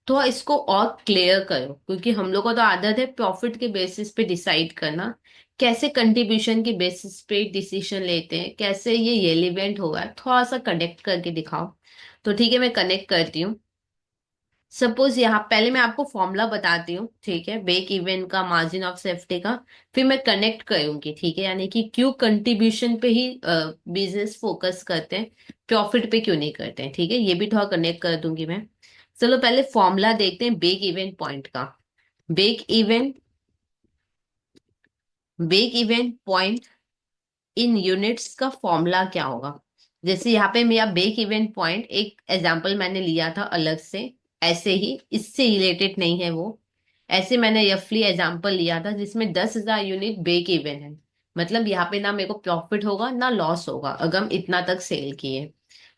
तो इसको और क्लियर करो, क्योंकि हम लोग को तो आदत है प्रॉफिट के बेसिस पे डिसाइड करना, कैसे कंट्रीब्यूशन के बेसिस पे डिसीजन लेते हैं, कैसे ये रेलिवेंट होगा, थोड़ा सा कनेक्ट करके दिखाओ। तो ठीक है मैं कनेक्ट करती हूँ। सपोज यहाँ पहले मैं आपको फॉर्मूला बताती हूँ, ठीक है, ब्रेक इवन का, मार्जिन ऑफ सेफ्टी का, फिर मैं कनेक्ट करूंगी, ठीक है, यानी कि क्यों कंट्रीब्यूशन पे ही बिजनेस फोकस करते हैं, प्रॉफिट पे क्यों नहीं करते हैं, ठीक है, ये भी थोड़ा कनेक्ट कर दूंगी मैं। चलो पहले फॉर्मूला देखते हैं ब्रेक इवन पॉइंट का। Break even, break even point in units का फॉर्मूला क्या होगा। जैसे यहाँ पे मेरा ब्रेक इवन पॉइंट, एक एग्जांपल मैंने लिया था अलग से, ऐसे ही, इससे रिलेटेड नहीं है वो, ऐसे मैंने रफली एग्जांपल लिया था जिसमें 10,000 यूनिट ब्रेक इवन है, मतलब यहाँ पे ना मेरे को प्रॉफिट होगा ना लॉस होगा अगर हम इतना तक सेल किए।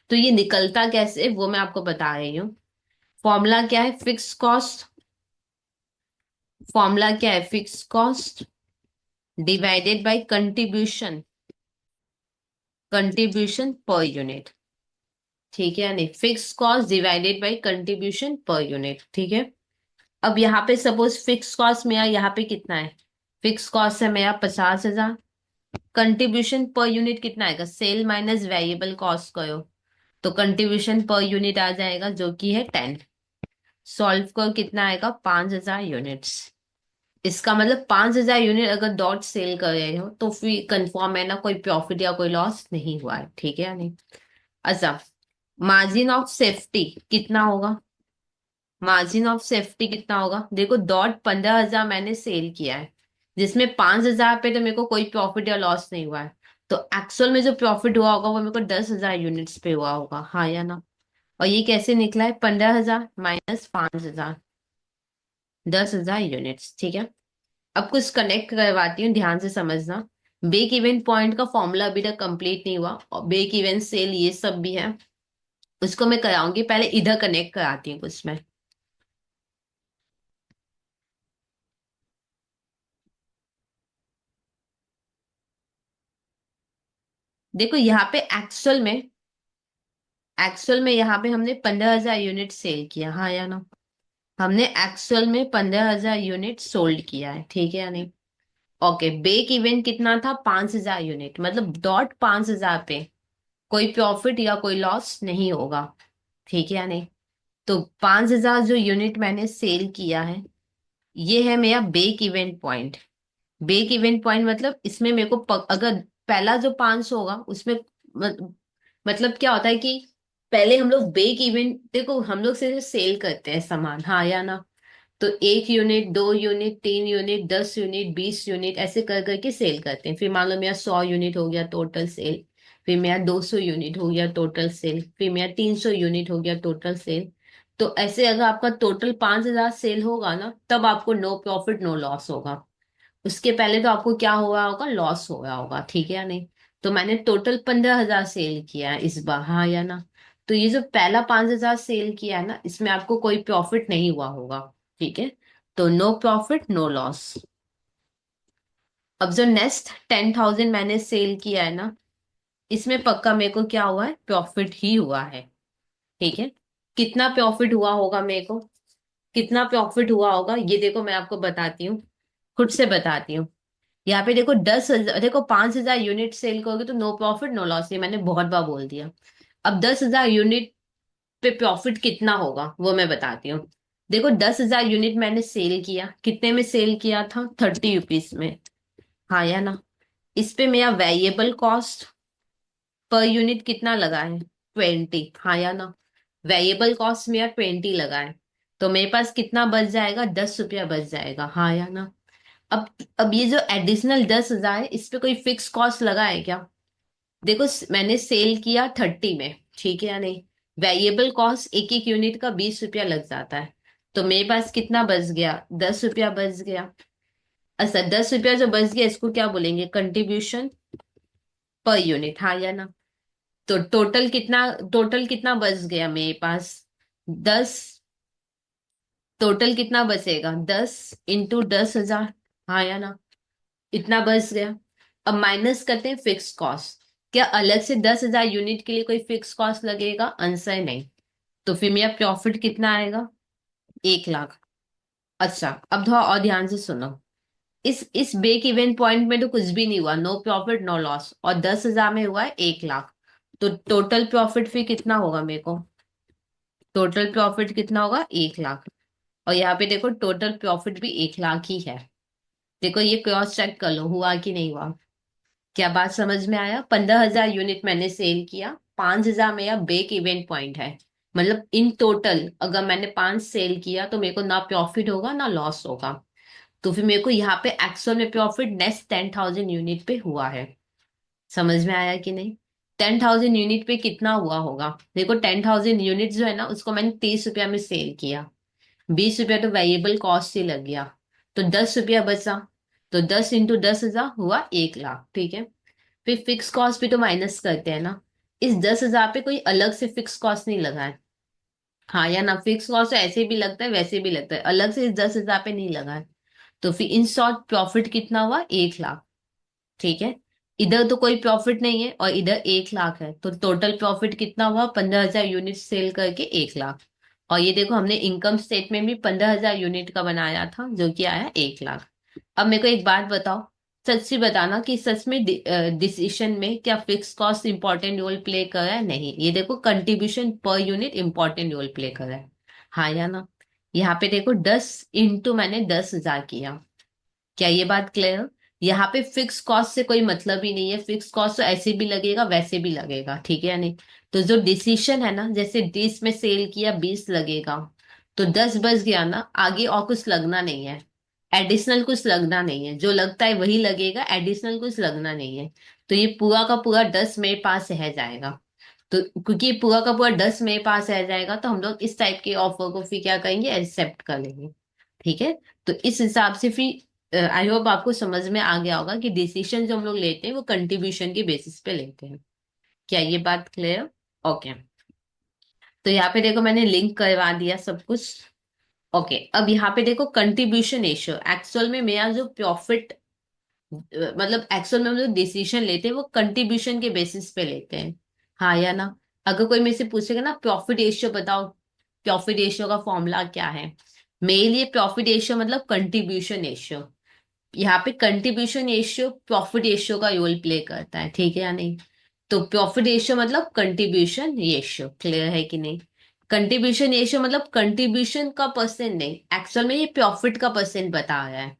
तो ये निकलता कैसे वो मैं आपको बता रही हूँ। फॉर्मूला क्या है, फिक्स कॉस्ट, फॉर्मूला क्या है, fix cost divided by contribution, contribution per unit, ठीक है, यानी fix cost divided by contribution per unit, ठीक है। अब यहाँ पे सपोज फिक्स कॉस्ट मेरा यहाँ पे कितना है, फिक्स कॉस्ट है मेरा 50,000, कंट्रीब्यूशन पर यूनिट कितना आएगा, सेल माइनस वेरिएबल कॉस्ट करो, तो कंट्रीब्यूशन पर यूनिट आ जाएगा जो कि है 10, सॉल्व करो कितना आएगा, 5,000 यूनिट्स। इसका मतलब 5,000 यूनिट अगर डॉट सेल कर रहे हो तो फिर कंफर्म है ना, कोई प्रॉफिट या कोई लॉस नहीं हुआ है, ठीक है या नहीं। अच्छा मार्जिन ऑफ सेफ्टी कितना होगा, मार्जिन ऑफ सेफ्टी कितना होगा, देखो डॉट 15,000 मैंने सेल किया है, जिसमें 5,000 पे तो मेरे को कोई प्रॉफिट या लॉस नहीं हुआ है, तो एक्चुअल में जो प्रॉफिट हुआ होगा वो मेरे को 10,000 यूनिट्स पे हुआ होगा, हाँ या ना। और ये कैसे निकला है, 15,000 माइनस 5,000, 10,000 यूनिट्स, ठीक है। अब कुछ कनेक्ट करवाती हूँ, ध्यान से समझना। ब्रेक इवन पॉइंट का फॉर्मूला अभी तक कंप्लीट नहीं हुआ, और ब्रेक इवन सेल ये सब भी है, उसको मैं कराऊंगी, पहले इधर कनेक्ट कराती हूँ कुछ मैं। देखो यहाँ पे एक्चुअल में यहाँ पे हमने 15,000 यूनिट सेल किया, हाँ या ना, हमने एक्चुअल में 15,000 यूनिट सोल्ड किया है, ठीक है या नहीं। ओके ब्रेक इवन कितना था, 5,000 यूनिट, मतलब डॉट 5,000 पे कोई प्रॉफिट या कोई लॉस नहीं होगा, ठीक है या नहीं। तो 5,000 जो यूनिट मैंने सेल किया है ये है मेरा break even point. Break even point मतलब इसमें मेरे को अगर पहला जो 500 होगा उसमें मतलब क्या होता है कि पहले हम लोग ब्रेक इवन, देखो हम लोग सिर्फ सेल करते हैं सामान, हाँ या ना। तो 1 unit, 2 unit, 3 unit, 10 unit, 20 unit ऐसे कर करके सेल करते हैं, फिर मान लो मेरा 100 यूनिट हो गया टोटल सेल, फिर मेरा 200 यूनिट हो गया टोटल सेल, फिर मेरा 300 यूनिट हो गया टोटल सेल। तो ऐसे अगर आपका टोटल 5,000 सेल होगा ना तब आपको नो प्रॉफिट नो लॉस होगा, उसके पहले तो आपको क्या हुआ होगा, लॉस हो गया होगा, ठीक है या नहीं। तो मैंने टोटल 15,000 सेल किया है इस बार, हाँ या ना। तो ये जो पहला 5,000 सेल किया है ना इसमें आपको कोई प्रॉफिट नहीं हुआ होगा, ठीक है, तो नो प्रॉफिट नो लॉस। अब जो नेक्स्ट 10,000 मैंने सेल किया है ना इसमें पक्का मेरे को क्या हुआ है, प्रॉफिट ही हुआ है, ठीक है। कितना प्रॉफिट हुआ होगा मेरे को, कितना प्रॉफिट हुआ होगा ये देखो मैं आपको बताती हूँ, खुद से बताती हूँ। यहाँ पे देखो 10,000, देखो 5,000 यूनिट सेल करोगे तो नो प्रॉफिट नो लॉस, ये मैंने बहुत बार बोल दिया। अब 10,000 यूनिट पे प्रॉफिट कितना होगा वो मैं बताती हूँ। देखो 10,000 यूनिट मैंने सेल किया, कितने में सेल किया था, 30 रुपीज में, हाँ या ना। इस पे मेरा वेरिएबल कॉस्ट पर यूनिट कितना लगा है, 20, हाँ या ना। वेरिएबल कॉस्ट मेरा 20 लगा है, तो मेरे पास कितना बच जाएगा, 10 रुपया बच जाएगा, हाँ या ना। अब ये जो एडिशनल 10,000 है, इस पे कोई फिक्स कॉस्ट लगा है क्या? देखो मैंने सेल किया 30 में, ठीक है या नहीं। वेरिएबल कॉस्ट एक एक यूनिट का 20 रुपया लग जाता है, तो मेरे पास कितना बच गया, 10 रुपया बच गया। अच्छा, 10 रुपया जो बच गया इसको क्या बोलेंगे, कंट्रीब्यूशन पर यूनिट, हाँ या ना। तो टोटल कितना बच गया मेरे पास, 10। टोटल कितना बचेगा, 10 × 10,000, हाँ या ना, इतना बच गया। अब माइनस करते हैं फिक्स कॉस्ट। क्या अलग से 10,000 यूनिट के लिए कोई फिक्स कॉस्ट लगेगा, आंसर नहीं। तो फिर मेरा प्रॉफिट कितना आएगा, 1 लाख। अच्छा, अब थोड़ा और ध्यान से सुनो। इस ब्रेक इवेंट पॉइंट में तो कुछ भी नहीं हुआ, नो प्रॉफिट नो लॉस, और 10,000 में हुआ है 1 लाख। तो टोटल प्रॉफिट फिर कितना होगा मेरे को, टोटल प्रॉफिट कितना होगा, 1 लाख। और यहाँ पे देखो टोटल प्रॉफिट भी 1 लाख ही है। देखो ये क्रॉस चेक कर लो, हुआ कि नहीं हुआ। क्या बात समझ में आया? 15,000 यूनिट मैंने सेल किया, 5,000 मेरा ब्रेक इवेंट पॉइंट है। मतलब इन टोटल अगर मैंने 5 सेल किया तो मेरे को ना प्रॉफिट होगा ना लॉस होगा। तो फिर मेरे को यहाँ पे एक्चुअल में प्रॉफिट नेक्स्ट 10,000 यूनिट पे हुआ है। समझ में आया कि नहीं? 10,000 यूनिट पे कितना हुआ होगा, देखो 10,000 यूनिट जो है ना उसको मैंने 30 रुपया में सेल किया। 20 रुपया तो वेरिएबल कॉस्ट ही लग गया, तो 10 रुपया बचा। तो 10 × 10,000 हुआ 1 लाख, ठीक है। फिर फिक्स कॉस्ट भी तो माइनस करते हैं ना। इस 10,000 पे कोई अलग से फिक्स कॉस्ट नहीं लगा है, हाँ या ना। फिक्स कॉस्ट ऐसे भी लगता है वैसे भी लगता है, अलग से इस 10,000 पे नहीं लगा है। तो फिर इन शॉर्ट प्रॉफिट कितना हुआ, 1 लाख, ठीक है। इधर तो कोई प्रॉफिट नहीं है और इधर 1 लाख है, तो टोटल प्रॉफिट कितना हुआ, 15,000 यूनिट सेल करके 1 लाख। और ये देखो हमने इनकम स्टेटमेंट भी 15,000 यूनिट का बनाया था जो कि आया 1 लाख। अब मेरे को एक बात बताओ, सच से बताना कि सच में डिसीजन में क्या fix cost important role play कर रहा है, नहीं। ये देखो contribution per unit important role play कर रहा है, हाँ या ना। यहाँ पे देखो 10 × मैंने 10,000 किया, क्या ये बात क्लियर? यहाँ पे फिक्स कॉस्ट से कोई मतलब ही नहीं है, फिक्स कॉस्ट तो ऐसे भी लगेगा वैसे भी लगेगा, ठीक है या नहीं। तो जो डिसीशन है ना, जैसे 20 में सेल किया 20 लगेगा, तो 10 बच गया ना, आगे और कुछ लगना नहीं है। एडिशनल कुछ लगना नहीं है, जो लगता है वही लगेगा, एडिशनल कुछ लगना नहीं है। तो ये पूरा का पूरा 10 मेरे पास रह जाएगा। तो क्योंकि ये पूरा का पूरा 10 मेरे पास रह जाएगा, तो हम लोग इस टाइप के ऑफर को फिर क्या करेंगे, एक्सेप्ट कर लेंगे, ठीक है। तो इस हिसाब से फिर आई होप आपको समझ में आ गया होगा कि डिसीजन जो हम लोग लेते हैं वो कंट्रीब्यूशन के बेसिस पे लेते हैं। क्या ये बात क्लियर? ओके। तो यहाँ पे देखो मैंने लिंक करवा दिया सब कुछ। ओके, अब यहाँ पे देखो कंट्रीब्यूशन रेशियो, एक्चुअल में मेरा जो प्रॉफिट, मतलब एक्चुअल में हम जो डिसीजन लेते हैं वो कंट्रीब्यूशन के बेसिस पे लेते हैं, हाँ या ना। अगर कोई मेरे से पूछेगा ना प्रॉफिट रेशियो बताओ, प्रॉफिट रेशियो का फॉर्मूला क्या है, मेरे लिए प्रॉफिट रेशियो मतलब कंट्रीब्यूशन रेशियो। यहाँ पे कंट्रीब्यूशन रेशियो प्रॉफिट रेशियो का रोल प्ले करता है, ठीक है या नहीं। तो प्रॉफिट रेशियो मतलब कंट्रीब्यूशन रेशियो, क्लियर है कि नहीं। कंट्रीब्यूशन रेशियो मतलब कंट्रीब्यूशन का परसेंट नहीं, एक्चुअल में ये प्रॉफिट का परसेंट बता रहा है।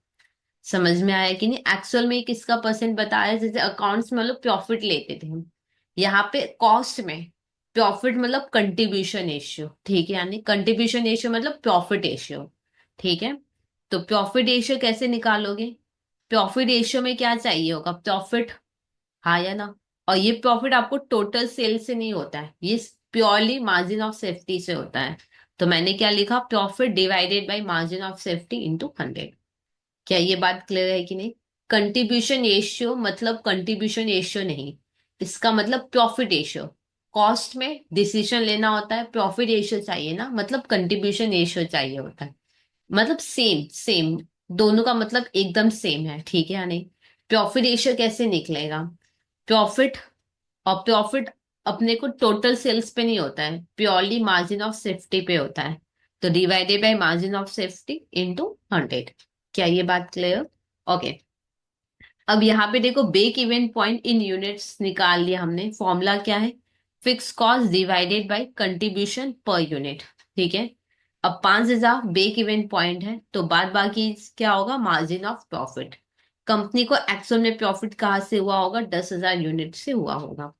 समझ में आया कि नहीं, एक्चुअल में ये किसका परसेंट बता रहा है, जैसे अकाउंट्स में लोग प्रॉफिट लेते थे हम, यहाँ पे कॉस्ट में प्रॉफिट मतलब कंट्रीब्यूशन रेशियो, ठीक है, यानी कंट्रीब्यूशन रेशियो मतलब प्रॉफिट रेशियो, ठीक है। तो प्रॉफिट रेशियो कैसे निकालोगे, प्रॉफिट रेशियो में क्या चाहिए होगा, प्रॉफिट, हाँ या ना। और ये प्रॉफिट आपको टोटल सेल से नहीं होता है, ये प्योरली मार्जिन ऑफ सेफ्टी से होता है। तो मैंने क्या लिखा, profit divided by margin of safety into 100। क्या ये बात क्लियर है कि नहीं? कंट्रीब्यूशन रेशियो मतलब कंट्रीब्यूशन रेशियो नहीं, इसका मतलब प्रॉफिट रेशियो। कॉस्ट में डिसीजन लेना होता है, प्रॉफिट रेशियो चाहिए ना, मतलब कंट्रीब्यूशन रेशियो चाहिए होता है। मतलब सेम सेम, दोनों का मतलब एकदम सेम है, ठीक है या नहीं। प्रॉफिट रेशियो कैसे निकलेगा, प्रॉफिट, और प्रॉफिट अपने को टोटल सेल्स पे नहीं होता है, प्योरली मार्जिन ऑफ सेफ्टी पे होता है। तो divided by margin of safety into 100। क्या ये बात क्लियर? ओके। अब यहाँ पे देखो break even point in units निकाल लिया हमने, फॉर्मूला क्या है, fix cost divided by contribution per unit, ठीक है। अब 5,000 ब्रेक इवन पॉइंट है, तो बाद बाकी क्या होगा, मार्जिन ऑफ प्रॉफिट। कंपनी को एक्चुअल में प्रॉफिट कहाँ से हुआ होगा, 10,000 यूनिट से हुआ होगा।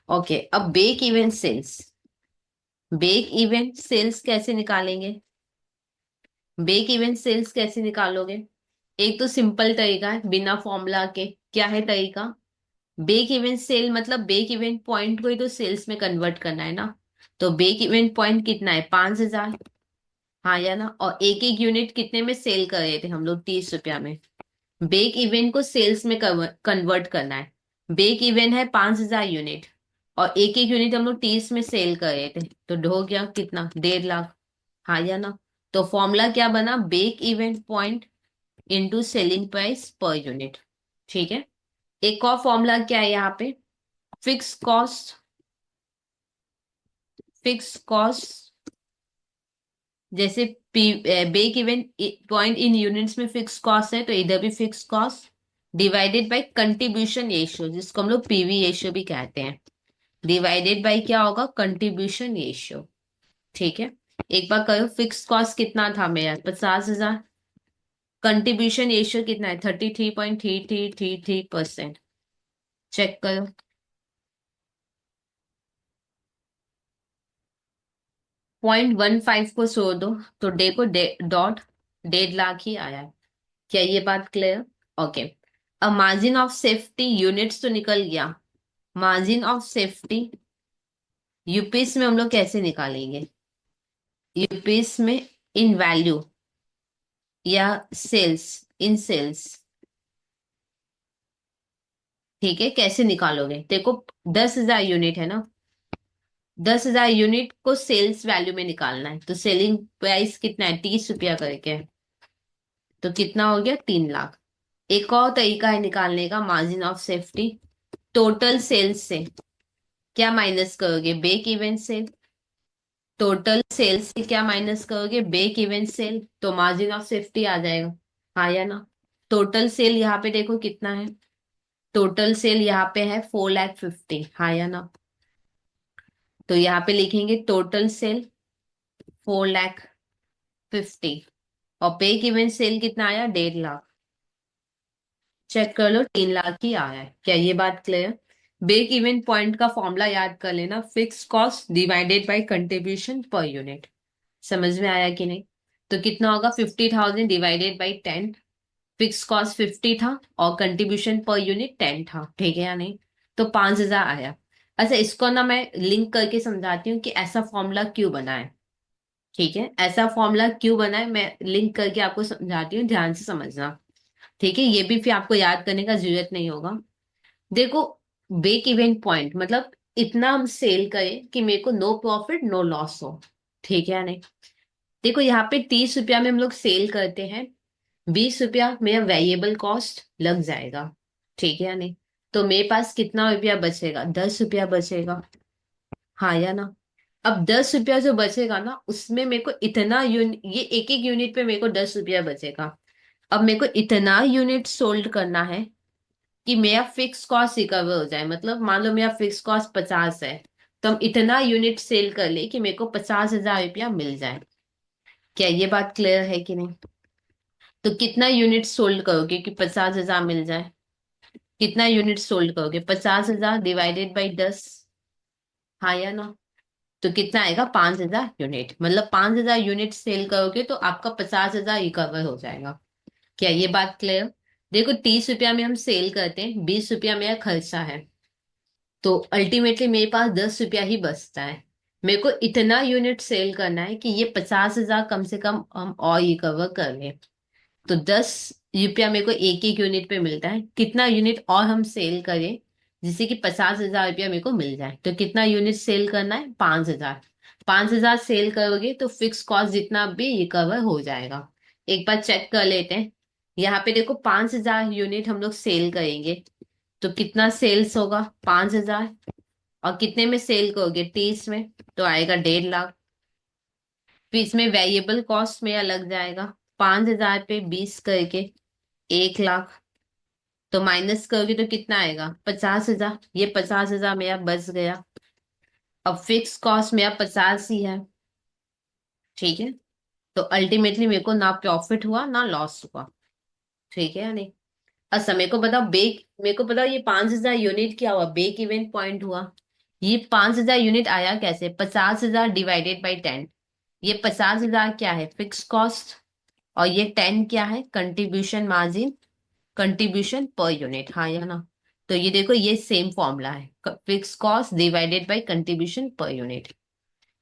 ओके, अब break even sales, break even sales कैसे निकालेंगे? ब्रेक इवन सेल्स कैसे निकालोगे? एक तो सिंपल तरीका है बिना फॉर्मूला के। क्या है तरीका? ब्रेक इवन सेल मतलब ब्रेक इवन पॉइंट को ही तो सेल्स में कन्वर्ट करना है ना। तो ब्रेक इवन पॉइंट कितना है? 5,000। हाँ या ना? और एक एक यूनिट कितने में सेल कर रहे थे हम लोग? 30 रुपया में। ब्रेक इवन को सेल्स में कन्वर्ट करना है। ब्रेक इवन है 5,000 यूनिट, और एक एक यूनिट हम लोग 30 में सेल कर रहे थे, तो हो गया कितना? 1.5 लाख। हाँ या ना? तो फॉर्मूला क्या बना? Break even point into selling price per unit. ठीक है। एक और फॉर्मूला क्या है यहाँ पे? Fix cost. फिक्स कॉस्ट जैसे break even point in units में फिक्स कॉस्ट है, तो इधर भी fix cost divided by contribution ratio, जिसको हम लोग पीवी रेशियो भी कहते हैं। डिवाइडेड बाय क्या होगा? Contribution ratio. ठीक है। एक बार करो, फिक्स कॉस्ट कितना था मेरा? 50,000। कंट्रीब्यूशन रेशियो कितना है? 33.3333%। चेक करो। 0.15 को छोड़ दो, तो देखो डॉट 1.5 लाख ही आया है। क्या ये बात क्लियर? ओके। अब मार्जिन ऑफ सेफ्टी यूनिट्स तो निकल गया। मार्जिन ऑफ सेफ्टी यूपीस में हम लोग कैसे निकालेंगे? यूपीस में इन वैल्यू या सेल्स, इन सेल्स। ठीक है, कैसे निकालोगे? देखो, 10,000 यूनिट है ना। 10,000 यूनिट को सेल्स वैल्यू में निकालना है, तो सेलिंग प्राइस कितना है? 30 रुपया करके। तो कितना हो गया? 3 लाख। एक और तरीका है निकालने का margin of safety. Total sales से क्या माइनस करोगे? Break even sale. Total sales से क्या माइनस करोगे? ब्रेक इवन सेल, तो मार्जिन ऑफ सेफ्टी आ जाएगा। हाँ या ना? टोटल सेल यहाँ पे देखो कितना है। टोटल सेल यहाँ पे है 4,50,000। हाँ या ना? तो यहाँ पे लिखेंगे टोटल सेल 4,50,000, और ब्रेक इवन सेल कितना आया? 1.5 लाख। चेक कर लो, 3 लाख ही आया है। क्या ये बात क्लियर? ब्रेक इवन पॉइंट का फॉर्मूला याद कर लेना, fix cost divided by contribution per unit. समझ में आया कि नहीं? तो कितना होगा? 50,000 डिवाइडेड बाई 10। फिक्स कॉस्ट 50 था और कंट्रीब्यूशन पर यूनिट 10 था। ठीक है या नहीं? तो 5,000 आया। अच्छा, इसको ना मैं लिंक करके समझाती हूँ कि ऐसा फॉर्मूला क्यों बना है। ठीक है, ऐसा फॉर्मूला क्यों बना है मैं लिंक करके आपको समझाती हूँ, ध्यान से समझना। ठीक है, ये भी फिर आपको याद करने का जरूरत नहीं होगा। देखो, ब्रेक इवन पॉइंट मतलब इतना हम सेल करें कि मेरे को नो प्रॉफिट नो लॉस हो। ठीक है या नहीं? देखो, यहाँ पे 30 रुपया में हम लोग सेल करते हैं, 20 रुपया मेरा वेरिएबल कॉस्ट लग जाएगा। ठीक है या नहीं? तो मेरे पास कितना रुपया बचेगा? 10 रुपया बचेगा। हाँ या ना? अब 10 रुपया जो बचेगा ना, उसमें मेरे को इतना ये एक एक यूनिट पे मेरे को 10 रुपया बचेगा। अब मेरे को इतना यूनिट सोल्ड करना है कि मेरा फिक्स कॉस्ट रिकवर हो जाए। मतलब मान लो मेरा फिक्स कॉस्ट 50 है, तो हम इतना यूनिट सेल कर ले कि मेरे को 50,000 रुपया मिल जाए। क्या ये बात क्लियर है कि नहीं? तो कितना यूनिट सोल्ड करोगे कि 50,000 मिल जाए? कितना यूनिट सोल्ड करोगे? 50,000 डिवाइडेड बाई 10। हाँ या ना? तो कितना आएगा? 5,000 यूनिट। मतलब 5,000 यूनिट सेल करोगे तो आपका 50,000 रिकवर हो जाएगा। क्या ये बात क्लियर? देखो, 30 रुपया में हम सेल करते हैं, 20 रुपया मेरा खर्चा है, तो अल्टीमेटली मेरे पास 10 रुपया ही बचता है। मेरे को इतना यूनिट सेल करना है कि ये 50,000 कम से कम हम और रिकवर कर लें। तो 10 रुपया मेरे को एक एक यूनिट पे मिलता है। कितना यूनिट और हम सेल करें जिससे कि 50,000 रुपया मेरे को मिल जाए? तो कितना यूनिट सेल करना है? 5,000। 5,000 सेल करोगे तो फिक्स कॉस्ट जितना भी रिकवर हो जाएगा। एक बार चेक कर लेते हैं। यहाँ पे देखो, 5,000 यूनिट हम लोग सेल करेंगे, तो कितना सेल्स होगा? 5,000। और कितने में सेल करोगे? 30 में, तो आएगा 1.5 लाख। फिर इसमें वेरिएबल कॉस्ट मेरा लग जाएगा 5,000 पे 20 करके 1 लाख। तो माइनस करोगे तो कितना आएगा? 50,000। ये 50,000 मेरा बच गया। अब फिक्स कॉस्ट मेरा 50 ही है। ठीक है। तो अल्टीमेटली मेरे को ना प्रॉफिट हुआ ना लॉस हुआ। ठीक है या नहीं? अच्छा, मेरे को बताओ, मेरे को बताओ, ये 5,000 यूनिट क्या हुआ? ब्रेक इवन पॉइंट हुआ। ये 5,000 यूनिट आया कैसे? 50,000 डिवाइडेड बाई 10। ये 50,000 क्या है? Fix cost. और ये 10 क्या है? Contribution margin, contribution per unit, हाँ या ना? तो ये देखो, ये सेम फॉर्मूला है, fix cost divided by contribution per unit.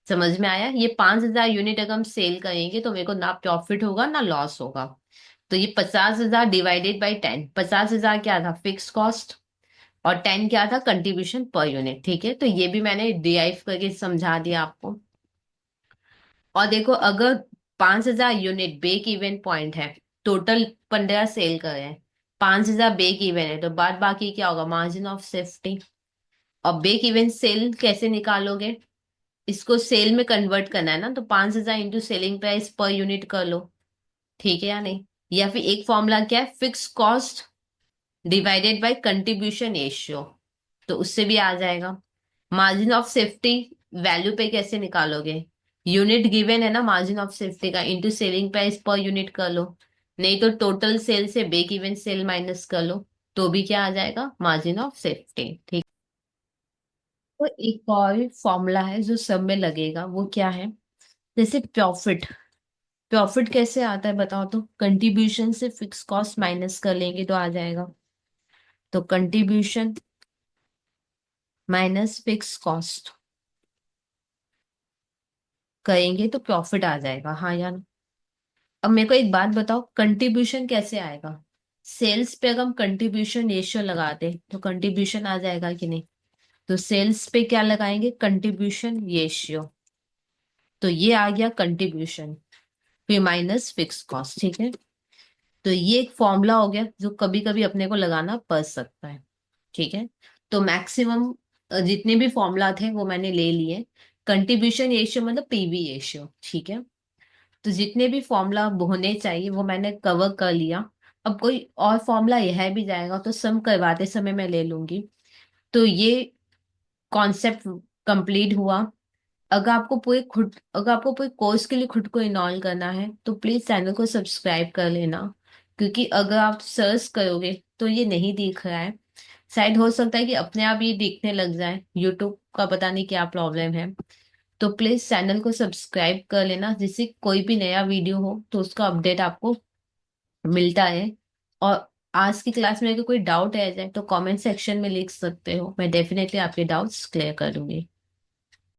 समझ में आया? ये 5,000 यूनिट अगर हम सेल करेंगे तो मेरे को ना प्रॉफिट होगा ना लॉस होगा। तो ये 50,000 डिवाइडेड बाई 10, 50,000 क्या था? फिक्स कॉस्ट, और 10 क्या था? Contribution per unit. ठीक है, तो ये भी मैंने डिराइव करके समझा दिया आपको। और देखो, अगर 5,000 यूनिट ब्रेक इवन पॉइंट है, टोटल 15 सेल कर रहे हैं, 5,000 ब्रेक इवन है, तो बाद बाकी क्या होगा? Margin of safety. और ब्रेक इवन सेल कैसे निकालोगे? इसको सेल में कन्वर्ट करना है ना, तो 5,000 into selling price per unit कर लो। ठीक है या नहीं? या फिर एक फॉर्मूला क्या है? Fix cost divided by contribution ratio, तो उससे भी आ जाएगा। मार्जिन ऑफ सेफ्टी वैल्यू पे कैसे निकालोगे? यूनिट गिवन है ना मार्जिन ऑफ सेफ्टी का, into selling price per unit कर लो। नहीं तो टोटल सेल से ब्रेक इवन सेल माइनस कर लो, तो भी क्या आ जाएगा? Margin of safety. ठीक। तो एक और फॉर्मूला है जो सब में लगेगा, वो क्या है? जैसे प्रॉफिट, प्रॉफिट कैसे आता है बताओ तो? कंट्रीब्यूशन से फिक्स कॉस्ट माइनस कर लेंगे तो आ जाएगा। तो कंट्रीब्यूशन माइनस फिक्स कॉस्ट करेंगे तो प्रॉफिट आ जाएगा, हाँ या ना? अब मेरे को एक बात बताओ, कंट्रीब्यूशन कैसे आएगा? सेल्स पे अगर हम कंट्रीब्यूशन रेशियो लगा दे तो कंट्रीब्यूशन आ जाएगा कि नहीं? तो सेल्स पे क्या लगाएंगे? Contribution ratio. तो ये आ गया कंट्रीब्यूशन, फिर माइनस फिक्स कॉस्ट। ठीक है, तो ये एक फॉर्मूला हो गया जो कभी कभी अपने को लगाना पड़ सकता है। ठीक है, तो मैक्सिमम जितने भी फॉर्मूला थे वो मैंने ले लिए। कंट्रीब्यूशन रेशियो मतलब पीवी रेशियो। ठीक है, तो जितने भी फॉर्मूला होने चाहिए वो मैंने कवर कर लिया। अब कोई और फॉर्मूला यह भी जाएगा तो सम करवाते समय मैं ले लूंगी। तो ये कॉन्सेप्ट कंप्लीट हुआ। अगर आपको पूरे कोर्स के लिए खुद को इनॉल करना है तो प्लीज चैनल को सब्सक्राइब कर लेना, क्योंकि अगर आप सर्च करोगे तो ये नहीं दिख रहा है। शायद हो सकता है कि अपने आप ये दिखने लग जाए, यूट्यूब का पता नहीं क्या प्रॉब्लम है। तो प्लीज चैनल को सब्सक्राइब कर लेना, जिससे कोई भी नया वीडियो हो तो उसका अपडेट आपको मिलता है। और आज की क्लास में अगर कोई डाउट रह जाए तो कमेंट सेक्शन में लिख सकते हो, मैं डेफिनेटली आपके डाउट्स क्लियर कर दूंगी।